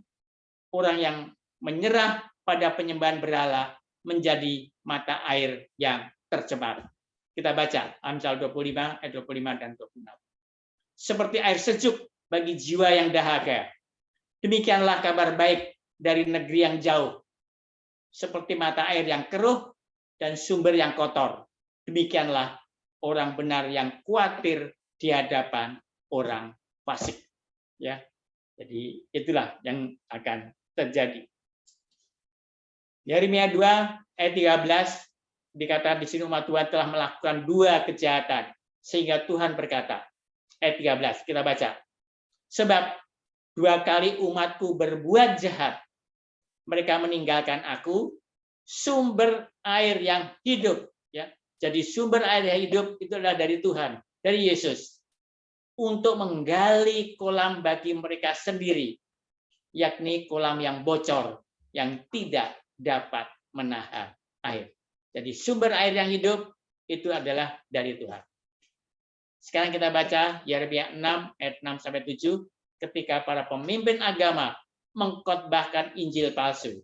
orang yang menyerah pada penyembahan berhala menjadi mata air yang tercemar. Kita baca Amsal 25 ayat 25 dan 26. Seperti air sejuk bagi jiwa yang dahaga, demikianlah kabar baik dari negeri yang jauh. Seperti mata air yang keruh dan sumber yang kotor, demikianlah orang benar yang khawatir di hadapan orang fasik. Ya, jadi itulah yang akan terjadi. Yeremia 2 ayat 13 dikatakan di sini umat Tuhan telah melakukan 2 kejahatan. Sehingga Tuhan berkata, ayat 13, kita baca. Sebab 2 kali umatku berbuat jahat, mereka meninggalkan aku, sumber air yang hidup. Ya, jadi sumber air yang hidup itu adalah dari Tuhan, dari Yesus, untuk menggali kolam bagi mereka sendiri, yakni kolam yang bocor, yang tidak dapat menahan air. Jadi sumber air yang hidup itu adalah dari Tuhan. Sekarang kita baca Yeremia 6 ayat 6 sampai 7, ketika para pemimpin agama mengkhotbahkan Injil palsu,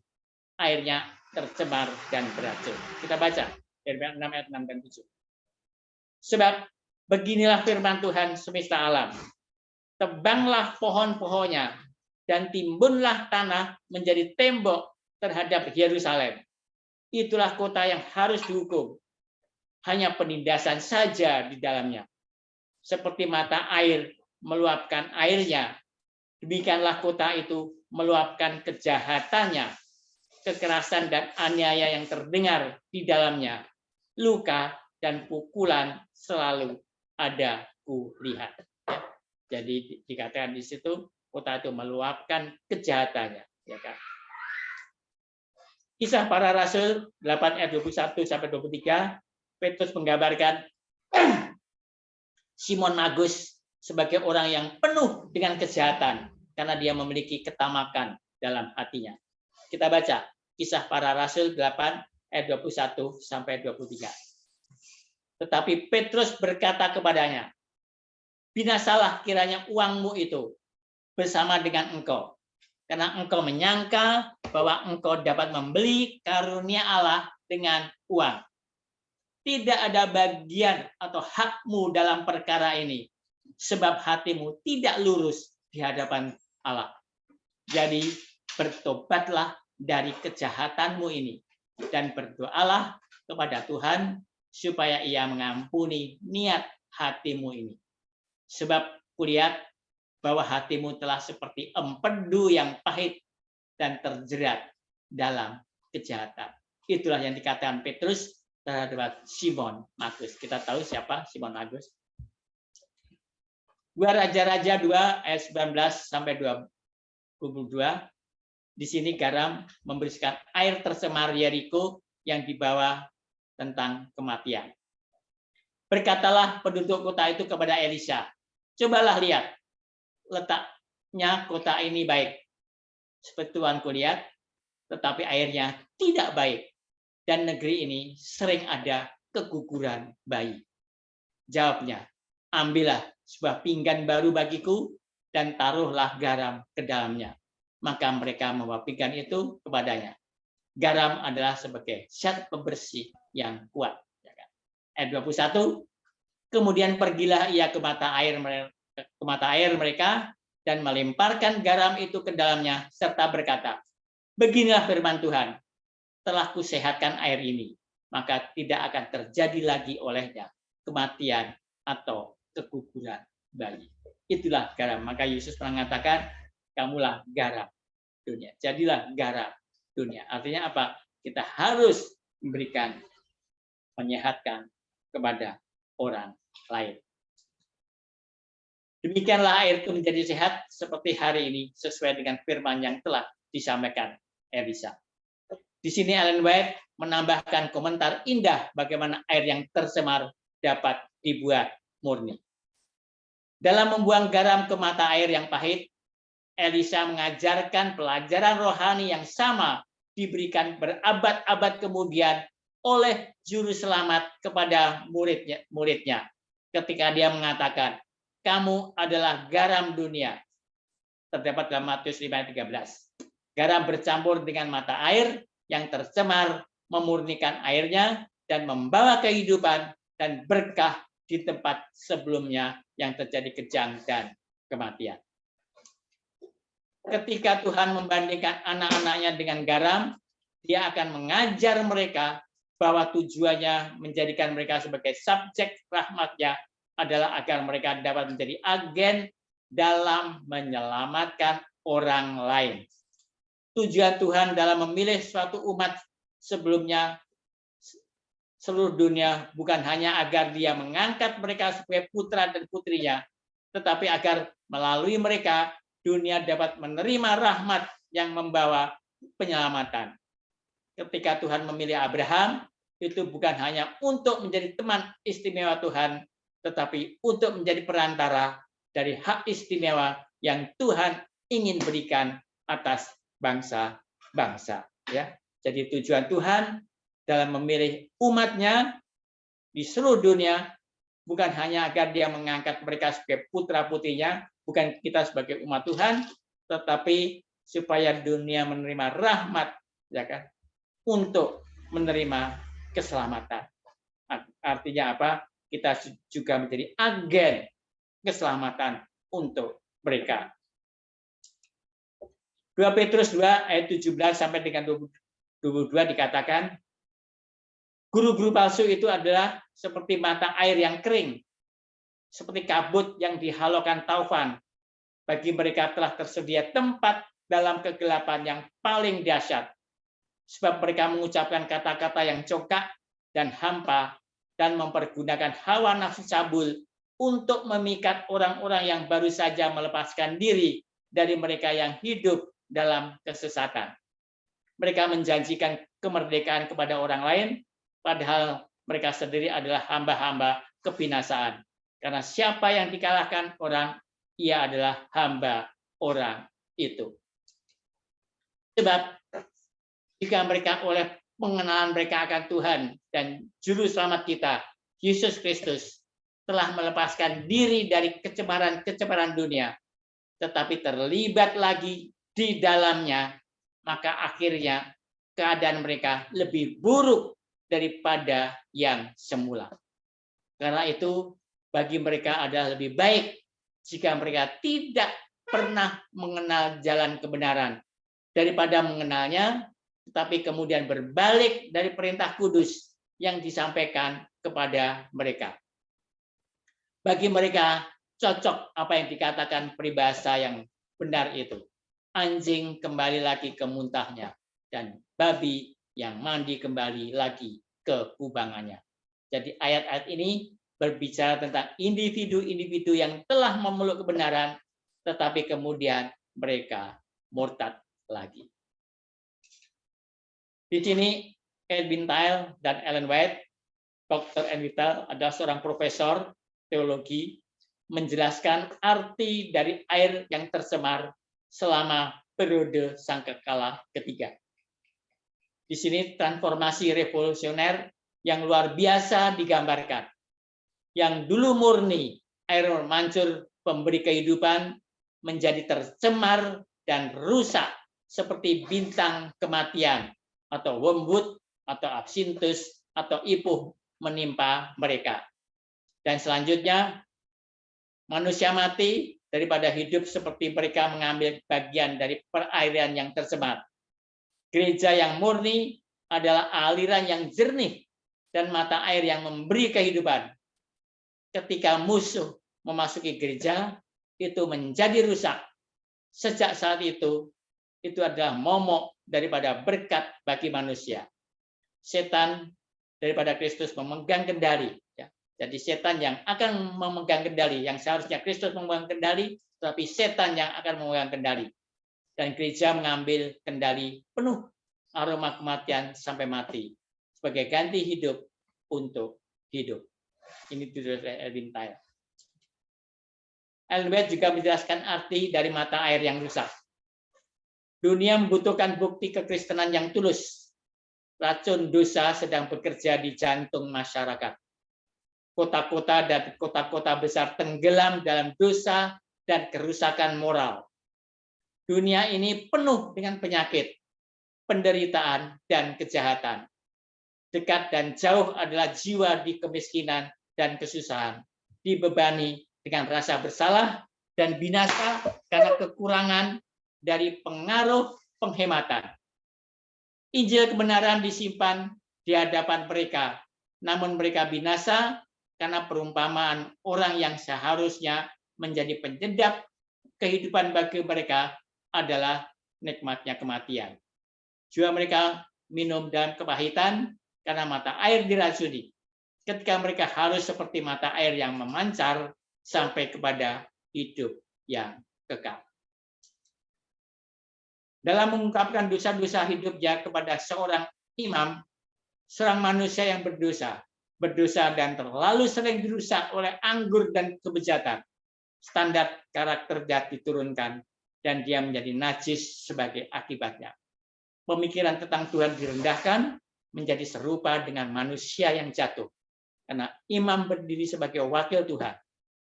airnya tercemar dan beracun. Kita baca Yeremia 6 ayat 6 dan 7. Sebab beginilah firman Tuhan semesta alam. Tebanglah pohon-pohonnya dan timbunlah tanah menjadi tembok terhadap Yerusalem. Itulah kota yang harus dihukum. Hanya penindasan saja di dalamnya. Seperti mata air meluapkan airnya, demikianlah kota itu meluapkan kejahatannya, kekerasan dan aniaya yang terdengar di dalamnya, luka dan pukulan selalu ada kulihat. Ya. Jadi dikatakan di situ kota itu meluapkan kejahatannya. Ya kan? Kisah para Rasul 8 ayat 21 sampai 23, Petrus menggambarkan Simon Magus sebagai orang yang penuh dengan kejahatan karena dia memiliki ketamakan dalam hatinya. Kita baca Kisah para Rasul 8 ayat 21 sampai 23. Tetapi Petrus berkata kepadanya, binasalah kiranya uangmu itu bersama dengan engkau, karena engkau menyangka bahwa engkau dapat membeli karunia Allah dengan uang. Tidak ada bagian atau hakmu dalam perkara ini, sebab hatimu tidak lurus di hadapan Allah. Jadi bertobatlah dari kejahatanmu ini dan berdoalah kepada Tuhan supaya Ia mengampuni niat hatimu ini. Sebab kulihat bahwa hatimu telah seperti empedu yang pahit dan terjerat dalam kejahatan. Itulah yang dikatakan Petrus terhadap Simon Magus. Kita tahu siapa Simon Magus. 2 Raja-Raja 2 ayat 19 sampai 22. Di sini garam membersihkan air tercemar Yeriko yang dibawa tentang kematian. Berkatalah penduduk kota itu kepada Elisa, cobalah lihat, letaknya kota ini baik. Seperti Tuhan kulihat, tetapi airnya tidak baik. Dan negeri ini sering ada keguguran bayi. Jawabnya, ambillah sebuah pinggan baru bagiku dan taruhlah garam ke dalamnya. Maka mereka membawa pinggan itu kepadanya. Garam adalah sebagai zat pembersih yang kuat. Ayat 21, kemudian pergilah ia ke mata air mereka dan melemparkan garam itu ke dalamnya serta berkata, beginilah firman Tuhan, telah kusehatkan air ini, maka tidak akan terjadi lagi olehnya kematian atau keguguran bayi. Itulah garam. Maka Yesus pernah mengatakan, kamulah garam dunia. Jadilah garam dunia. Artinya apa? Kita harus memberikan, menyehatkan kepada orang lain. Demikianlah air itu menjadi sehat seperti hari ini sesuai dengan firman yang telah disampaikan Elisa. Di sini Ellen White menambahkan komentar indah bagaimana air yang tercemar dapat dibuat murni. Dalam membuang garam ke mata air yang pahit, Elisa mengajarkan pelajaran rohani yang sama diberikan berabad-abad kemudian oleh juru selamat kepada murid-muridnya ketika dia mengatakan, kamu adalah garam dunia. Terdapat dalam Matius 5:13. Garam bercampur dengan mata air yang tercemar, memurnikan airnya dan membawa kehidupan dan berkah di tempat sebelumnya yang terjadi kejang dan kematian. Ketika Tuhan membandingkan anak-anaknya dengan garam, dia akan mengajar mereka bahwa tujuannya menjadikan mereka sebagai subjek rahmat-Nya adalah agar mereka dapat menjadi agen dalam menyelamatkan orang lain. Tujuan Tuhan dalam memilih suatu umat sebelumnya seluruh dunia bukan hanya agar dia mengangkat mereka sebagai putra dan putrinya, tetapi agar melalui mereka dunia dapat menerima rahmat yang membawa penyelamatan. Ketika Tuhan memilih Abraham, itu bukan hanya untuk menjadi teman istimewa Tuhan, tetapi untuk menjadi perantara dari hak istimewa yang Tuhan ingin berikan atas bangsa-bangsa. Ya, jadi tujuan Tuhan dalam memilih umatnya di seluruh dunia bukan hanya agar dia mengangkat mereka sebagai putra-putrinya, bukan kita sebagai umat Tuhan, tetapi supaya dunia menerima rahmat, ya kan, untuk menerima keselamatan. Artinya apa? Kita juga menjadi agen keselamatan untuk mereka. 2 Petrus 2 ayat 17 sampai dengan 22 dikatakan, guru-guru palsu itu adalah seperti mata air yang kering, seperti kabut yang dihalaukan taufan. Bagi mereka telah tersedia tempat dalam kegelapan yang paling dahsyat. Sebab mereka mengucapkan kata-kata yang congkak dan hampa dan mempergunakan hawa nafsu cabul untuk memikat orang-orang yang baru saja melepaskan diri dari mereka yang hidup dalam kesesatan. Mereka menjanjikan kemerdekaan kepada orang lain, padahal mereka sendiri adalah hamba-hamba kebinasaan. Karena siapa yang dikalahkan orang, ia adalah hamba orang itu. Sebab jika mereka oleh pengenalan mereka akan Tuhan dan Juru Selamat kita, Yesus Kristus, telah melepaskan diri dari kecemaran-kecemaran dunia, tetapi terlibat lagi di dalamnya, maka akhirnya keadaan mereka lebih buruk daripada yang semula. Karena itu, bagi mereka adalah lebih baik jika mereka tidak pernah mengenal jalan kebenaran daripada mengenalnya, tetapi kemudian berbalik dari perintah kudus yang disampaikan kepada mereka. Bagi mereka cocok apa yang dikatakan peribahasa yang benar itu. Anjing kembali lagi ke muntahnya, dan babi yang mandi kembali lagi ke kubangannya. Jadi ayat-ayat ini berbicara tentang individu-individu yang telah memeluk kebenaran, tetapi kemudian mereka murtad lagi. Di sini Edwin Tyle dan Ellen White, Dr. Edwin Tyle adalah seorang profesor teologi, menjelaskan arti dari air yang tercemar selama periode sangkakala ketiga. Di sini transformasi revolusioner yang luar biasa digambarkan. Yang dulu murni, air mancur pemberi kehidupan, menjadi tercemar dan rusak seperti bintang kematian, atau wormwood, atau absinthus, atau ipuh menimpa mereka. Dan selanjutnya, manusia mati daripada hidup seperti mereka mengambil bagian dari perairan yang tercemar. Gereja yang murni adalah aliran yang jernih dan mata air yang memberi kehidupan. Ketika musuh memasuki gereja, itu menjadi rusak. Sejak saat itu adalah momok daripada berkat bagi manusia. Setan daripada Kristus memegang kendali. Jadi setan yang akan memegang kendali, yang seharusnya Kristus memegang kendali, tetapi setan yang akan memegang kendali. Dan gereja mengambil kendali penuh aroma kematian sampai mati sebagai ganti hidup untuk hidup. Ini tujuan Edwin Tyle. Ellen White juga menjelaskan arti dari mata air yang rusak. Dunia membutuhkan bukti kekristenan yang tulus. Racun dosa sedang bekerja di jantung masyarakat. Kota-kota dan kota-kota besar tenggelam dalam dosa dan kerusakan moral. Dunia ini penuh dengan penyakit, penderitaan, dan kejahatan. Dekat dan jauh adalah jiwa di kemiskinan dan kesusahan, dibebani dengan rasa bersalah dan binasa karena kekurangan dari pengaruh penghematan. Injil kebenaran disimpan di hadapan mereka, namun mereka binasa karena perumpamaan orang yang seharusnya menjadi penyedap kehidupan bagi mereka adalah nikmatnya kematian. Jua mereka minum dalam kepahitan karena mata air diracuni. Ketika mereka harus seperti mata air yang memancar sampai kepada hidup yang kekal. Dalam mengungkapkan dosa-dosa hidupnya kepada seorang imam, seorang manusia yang berdosa dan terlalu sering dirusak oleh anggur dan kebejatan, standar karakter dia diturunkan dan dia menjadi najis sebagai akibatnya. Pemikiran tentang Tuhan direndahkan menjadi serupa dengan manusia yang jatuh. Karena imam berdiri sebagai wakil Tuhan.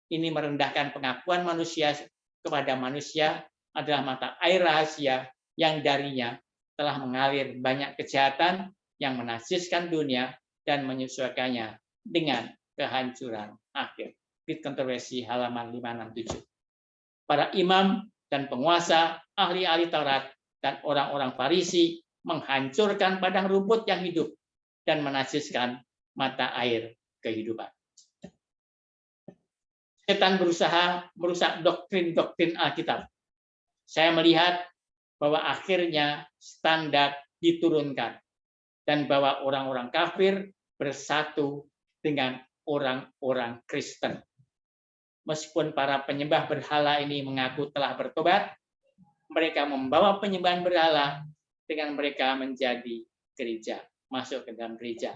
Ini merendahkan pengakuan manusia kepada manusia adalah mata air rahasia yang darinya telah mengalir banyak kejahatan yang menajiskan dunia dan menyesuaikannya dengan kehancuran akhir. Bit kontroversi halaman 567. Para imam dan penguasa, ahli-ahli Taurat, dan orang-orang Farisi menghancurkan padang rumput yang hidup dan menajiskan mata air kehidupan. Setan berusaha merusak doktrin-doktrin Alkitab. Saya melihat bahwa akhirnya standar diturunkan dan bahwa orang-orang kafir bersatu dengan orang-orang Kristen. Meskipun para penyembah berhala ini mengaku telah bertobat, mereka membawa penyembahan berhala dengan mereka menjadi gereja, masuk ke dalam gereja.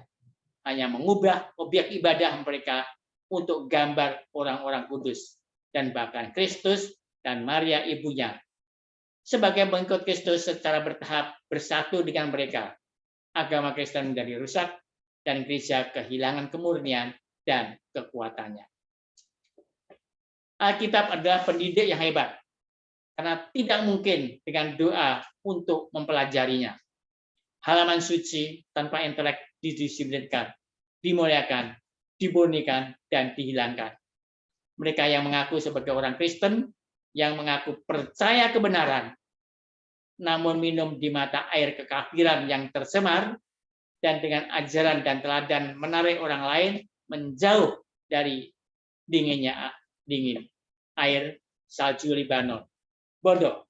Hanya mengubah objek ibadah mereka untuk gambar orang-orang kudus dan bahkan Kristus dan Maria ibunya. Sebagai pengikut Kristus secara bertahap bersatu dengan mereka, agama Kristen menjadi rusak dan gereja kehilangan kemurnian dan kekuatannya. Alkitab adalah pendidik yang hebat, karena tidak mungkin dengan doa untuk mempelajarinya. Halaman suci tanpa intelek didisiplinkan, dimuliakan, dimurnikan, dan dihilangkan. Mereka yang mengaku sebagai orang Kristen, yang mengaku percaya kebenaran, namun minum di mata air kekafiran yang tercemar, dan dengan ajaran dan teladan menarik orang lain menjauh dari dingin air salju Libanon. Bodoh,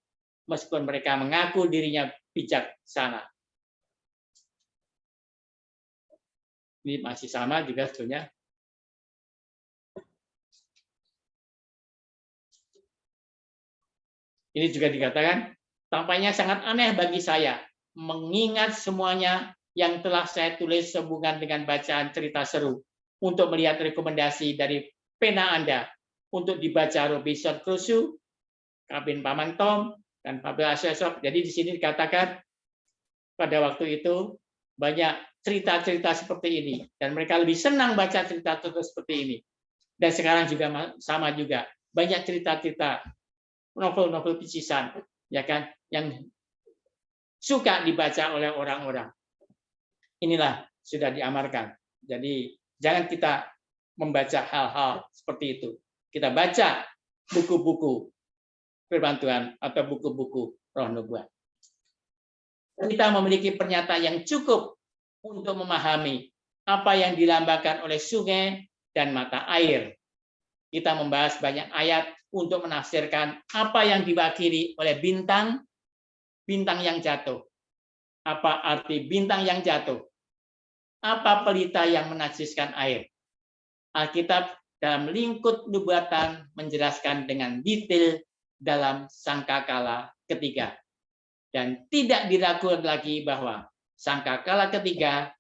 meskipun mereka mengaku dirinya bijaksana. Ini masih sama juga sebetulnya. Ini juga dikatakan, tampaknya sangat aneh bagi saya mengingat semuanya yang telah saya tulis sehubungan dengan bacaan cerita seru untuk melihat rekomendasi dari pena Anda untuk dibaca Robinson Crusoe, Kabin Paman Tom, dan Fabel Asesok. Jadi di sini dikatakan pada waktu itu banyak cerita-cerita seperti ini dan mereka lebih senang baca cerita seperti ini. Dan sekarang juga sama juga banyak cerita-cerita novel-novel picisan, ya kan, yang suka dibaca oleh orang-orang. Inilah sudah diamarkan. Jadi jangan kita membaca hal-hal seperti itu. Kita baca buku-buku firman Tuhan atau buku-buku roh nubuat. Kita memiliki pernyataan yang cukup untuk memahami apa yang dilambangkan oleh sungai dan mata air. Kita membahas banyak ayat untuk menafsirkan apa yang diwakili oleh bintang yang jatuh. Apa arti bintang yang jatuh? Apa pelita yang menajiskan air? Alkitab dalam lingkup nubuatan menjelaskan dengan detail dalam sangkakala ketiga. Dan tidak diragukan lagi bahwa sangkakala ketiga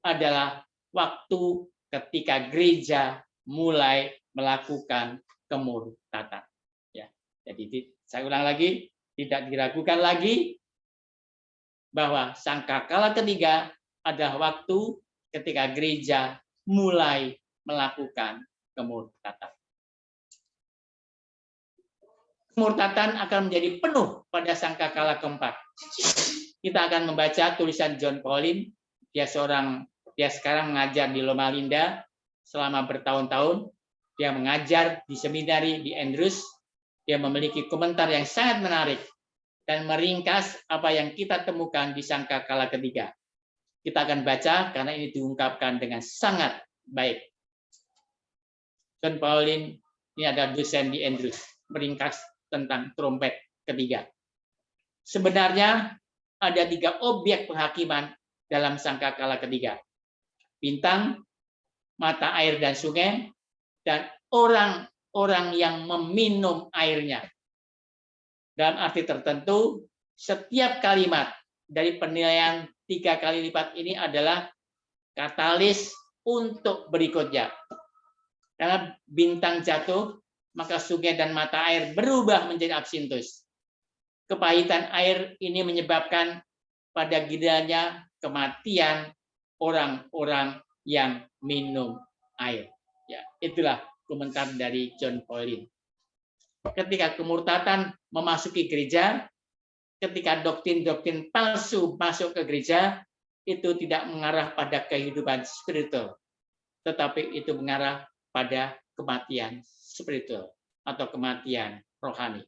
adalah waktu ketika gereja mulai melakukan kemurtatan. Ya, jadi saya ulang lagi, tidak diragukan lagi bahwa sangkakala ketiga adalah waktu ketika gereja mulai melakukan kemurtatan. Kemurtatan akan menjadi penuh pada sangkakala keempat. Kita akan membaca tulisan John Paulin. Dia sekarang mengajar di Loma Linda selama bertahun-tahun. Dia mengajar di seminari di Andrews. Dia memiliki komentar yang sangat menarik dan meringkas apa yang kita temukan di sangkakala ketiga. Kita akan baca karena ini diungkapkan dengan sangat baik. John Paulin ini ada dosen di Andrews, meringkas tentang trompet ketiga. Sebenarnya ada 3 objek penghakiman dalam sangkakala ketiga. Bintang, mata air dan sungai, dan orang-orang yang meminum airnya. Dalam arti tertentu, setiap kalimat dari penilaian 3 kali lipat ini adalah katalis untuk berikutnya. Karena bintang jatuh, maka sungai dan mata air berubah menjadi absintus. Kepahitan air ini menyebabkan pada gilirannya kematian orang-orang yang minum air. Ya, itulah komentar dari John Pauline. Ketika kemurtatan memasuki gereja, ketika doktrin-doktrin palsu masuk ke gereja, itu tidak mengarah pada kehidupan spiritual, tetapi itu mengarah pada kematian spiritual atau kematian rohani.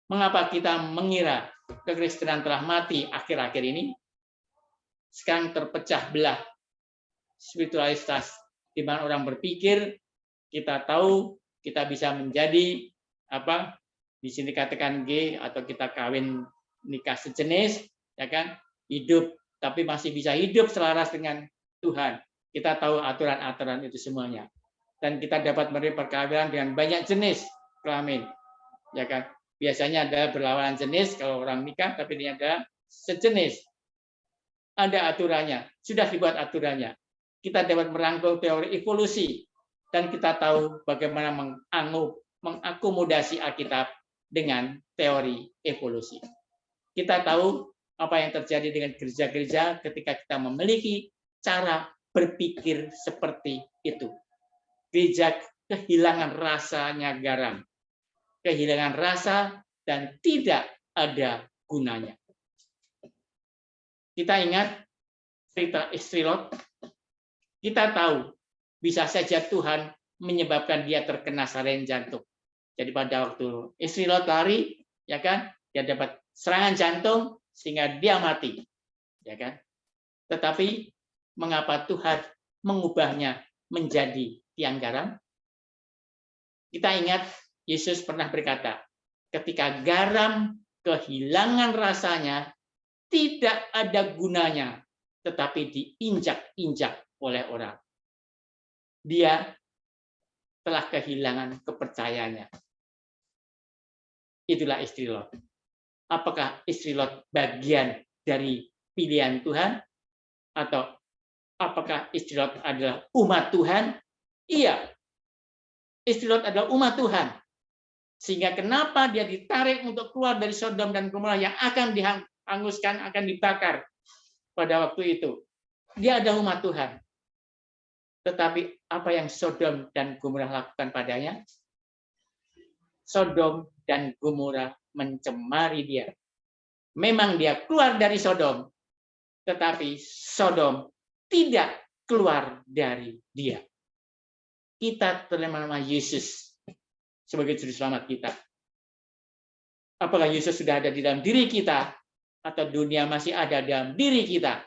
Mengapa kita mengira kekristenan telah mati akhir-akhir ini? Sekarang terpecah belah spiritualitas, di mana orang berpikir kita tahu kita bisa menjadi apa? Di sini katakan G, atau kita kawin nikah sejenis, ya kan? Hidup, tapi masih bisa hidup selaras dengan Tuhan. Kita tahu aturan-aturan itu semuanya, dan kita dapat menerima perkawinan dengan banyak jenis kelamin, ya kan? Biasanya ada berlawanan jenis kalau orang nikah, tapi ini ada sejenis. Ada aturannya, sudah dibuat aturannya. Kita dapat merangkul teori evolusi, dan kita tahu bagaimana mengakomodasi Alkitab dengan teori evolusi. Kita tahu apa yang terjadi dengan gereja-gereja ketika kita memiliki cara berpikir seperti itu. Gereja kehilangan rasanya garam, kehilangan rasa, dan tidak ada gunanya. Kita ingat cerita istri Lot. Kita tahu bisa saja Tuhan menyebabkan dia terkena serangan jantung. Jadi pada waktu istri Lot lari, ya kan, dia dapat serangan jantung sehingga dia mati, ya kan. Tetapi mengapa Tuhan mengubahnya menjadi tiang garam? Kita ingat Yesus pernah berkata, ketika garam kehilangan rasanya, tidak ada gunanya, tetapi diinjak-injak oleh orang. Dia telah kehilangan kepercayaannya. Itulah istri Lot. Apakah istri Lot bagian dari pilihan Tuhan? Atau apakah istri Lot adalah umat Tuhan? Iya. Istri Lot adalah umat Tuhan. Sehingga kenapa dia ditarik untuk keluar dari Sodom dan Gomora yang akan dihanguskan, akan dibakar pada waktu itu. Dia adalah umat Tuhan. Tetapi apa yang Sodom dan Gomora lakukan padanya? Sodom dan Gomora mencemari dia. Memang dia keluar dari Sodom, tetapi Sodom tidak keluar dari dia. Kita terima Yesus sebagai juru selamat kita. Apakah Yesus sudah ada di dalam diri kita, atau dunia masih ada dalam diri kita?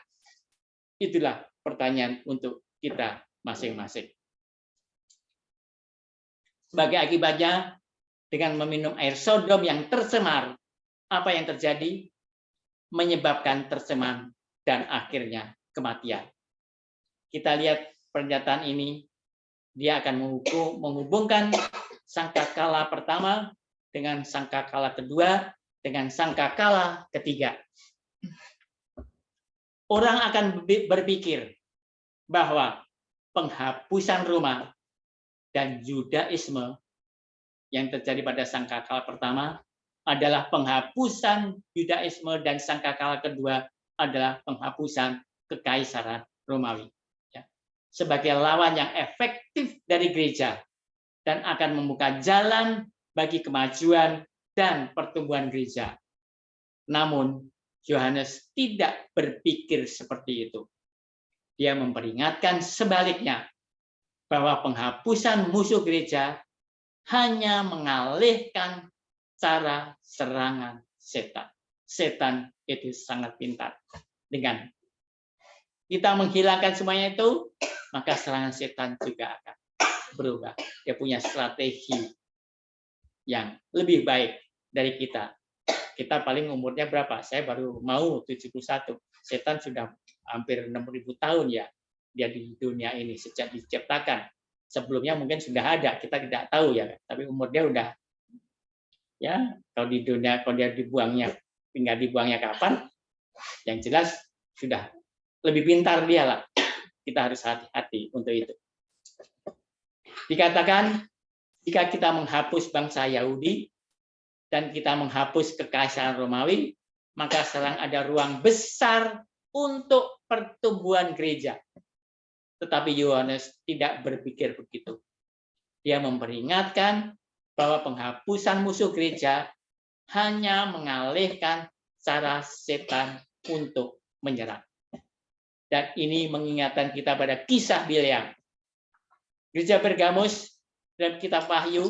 Itulah pertanyaan untuk kita masing-masing. Sebagai akibatnya, dengan meminum air Sodom yang tercemar, apa yang terjadi? Menyebabkan tercemar dan akhirnya kematian. Kita lihat pernyataan ini, dia akan menghubungkan sangkakala pertama dengan sangkakala kedua dengan sangkakala ketiga. Orang akan berpikir bahwa penghapusan Roma dan Yudaisme yang terjadi pada sangkakala pertama adalah penghapusan Yudaisme, dan sangkakala kedua adalah penghapusan Kekaisaran Romawi. Sebagai lawan yang efektif dari gereja dan akan membuka jalan bagi kemajuan dan pertumbuhan gereja. Namun, Yohanes tidak berpikir seperti itu. Dia memperingatkan sebaliknya bahwa penghapusan musuh gereja hanya mengalihkan cara serangan setan. Setan itu sangat pintar. Dengan kita menghilangkan semuanya itu, maka serangan setan juga akan berubah. Dia punya strategi yang lebih baik dari kita. kita paling umurnya berapa? Saya baru mau 71. Setan sudah hampir 6.000 tahun ya dia di dunia ini sejak diciptakan. Sebelumnya mungkin sudah ada, kita tidak tahu ya. Tapi umur dia udah ya kalau di dunia kalau dia dibuangnya tinggal dibuangnya kapan? Yang jelas sudah lebih pintar dia lah. Kita harus hati-hati untuk itu. Dikatakan jika kita menghapus bangsa Yahudi dan kita menghapus kekaisaran Romawi, maka sekarang ada ruang besar untuk pertumbuhan gereja. Tetapi Yohanes tidak berpikir begitu. Dia memperingatkan bahwa penghapusan musuh gereja hanya mengalihkan cara setan untuk menyerang. Dan ini mengingatkan kita pada kisah Bileam. Gereja Pergamus dalam kitab Wahyu,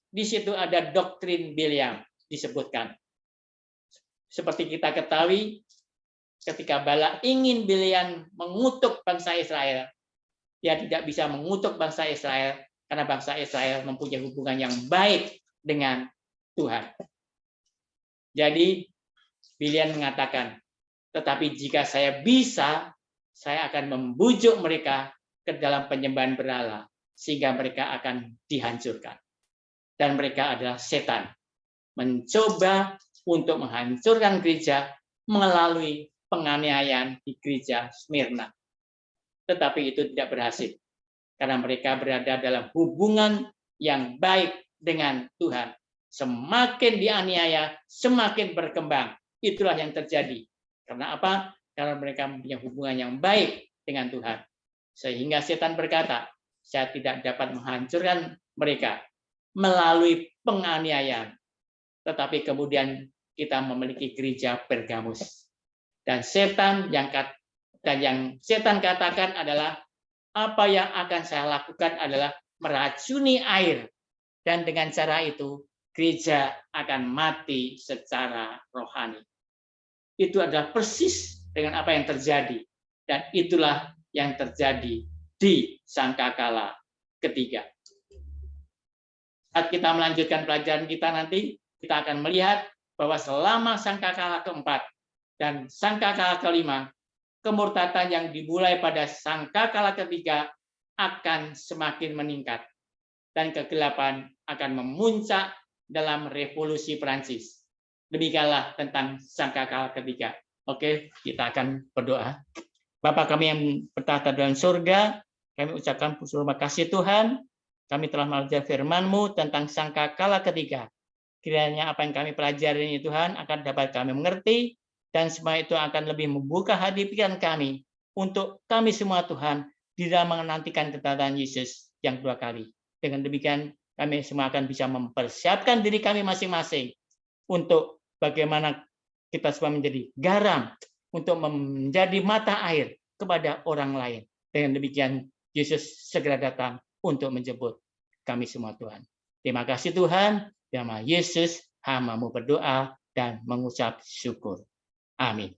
di situ ada doktrin Bileam disebutkan. Seperti kita ketahui, ketika Balak ingin Bileam mengutuk bangsa Israel, dia tidak bisa mengutuk bangsa Israel karena bangsa Israel mempunyai hubungan yang baik dengan Tuhan. Jadi Bileam mengatakan, tetapi jika saya bisa, saya akan membujuk mereka ke dalam penyembahan berhala, sehingga mereka akan dihancurkan. Dan mereka adalah setan, mencoba untuk menghancurkan gereja melalui penganiayaan di gereja Smyrna. Tetapi itu tidak berhasil, karena mereka berada dalam hubungan yang baik dengan Tuhan. Semakin dianiaya, semakin berkembang. Itulah yang terjadi. Karena apa? Karena mereka mempunyai hubungan yang baik dengan Tuhan. Sehingga setan berkata, saya tidak dapat menghancurkan mereka melalui penganiayaan. Tetapi kemudian kita memiliki gereja Pergamus. Dan yang setan katakan adalah, apa yang akan saya lakukan adalah meracuni air. Dan dengan cara itu, gereja akan mati secara rohani. Itu adalah persis dengan apa yang terjadi. Dan itulah yang terjadi di sangkakala ketiga. Saat kita melanjutkan pelajaran kita nanti, kita akan melihat bahwa selama sangkakala keempat dan sangkakala kelima, kemurtatan yang dimulai pada sangkakala ketiga akan semakin meningkat. Dan kegelapan akan memuncak dalam revolusi Prancis. Demikianlah tentang sangkakala ketiga. Oke, kita akan berdoa. Bapa kami yang bertahta dalam surga, kami ucapkan terima kasih Tuhan. Kami telah belajar firman-Mu tentang sangkakala ketiga. Kiranya apa yang kami pelajari ini Tuhan akan dapat kami mengerti, dan semua itu akan lebih membuka hati pikiran kami untuk kami semua Tuhan di dalam menantikan kedatangan Yesus yang kedua kali. Dengan demikian kami semua akan bisa mempersiapkan diri kami masing-masing untuk bagaimana kita semua menjadi garam untuk menjadi mata air kepada orang lain. Dengan demikian Yesus segera datang untuk menjemput kami semua Tuhan. Terima kasih Tuhan. Dalam nama Yesus hamba-Mu berdoa dan mengucap syukur. Amin.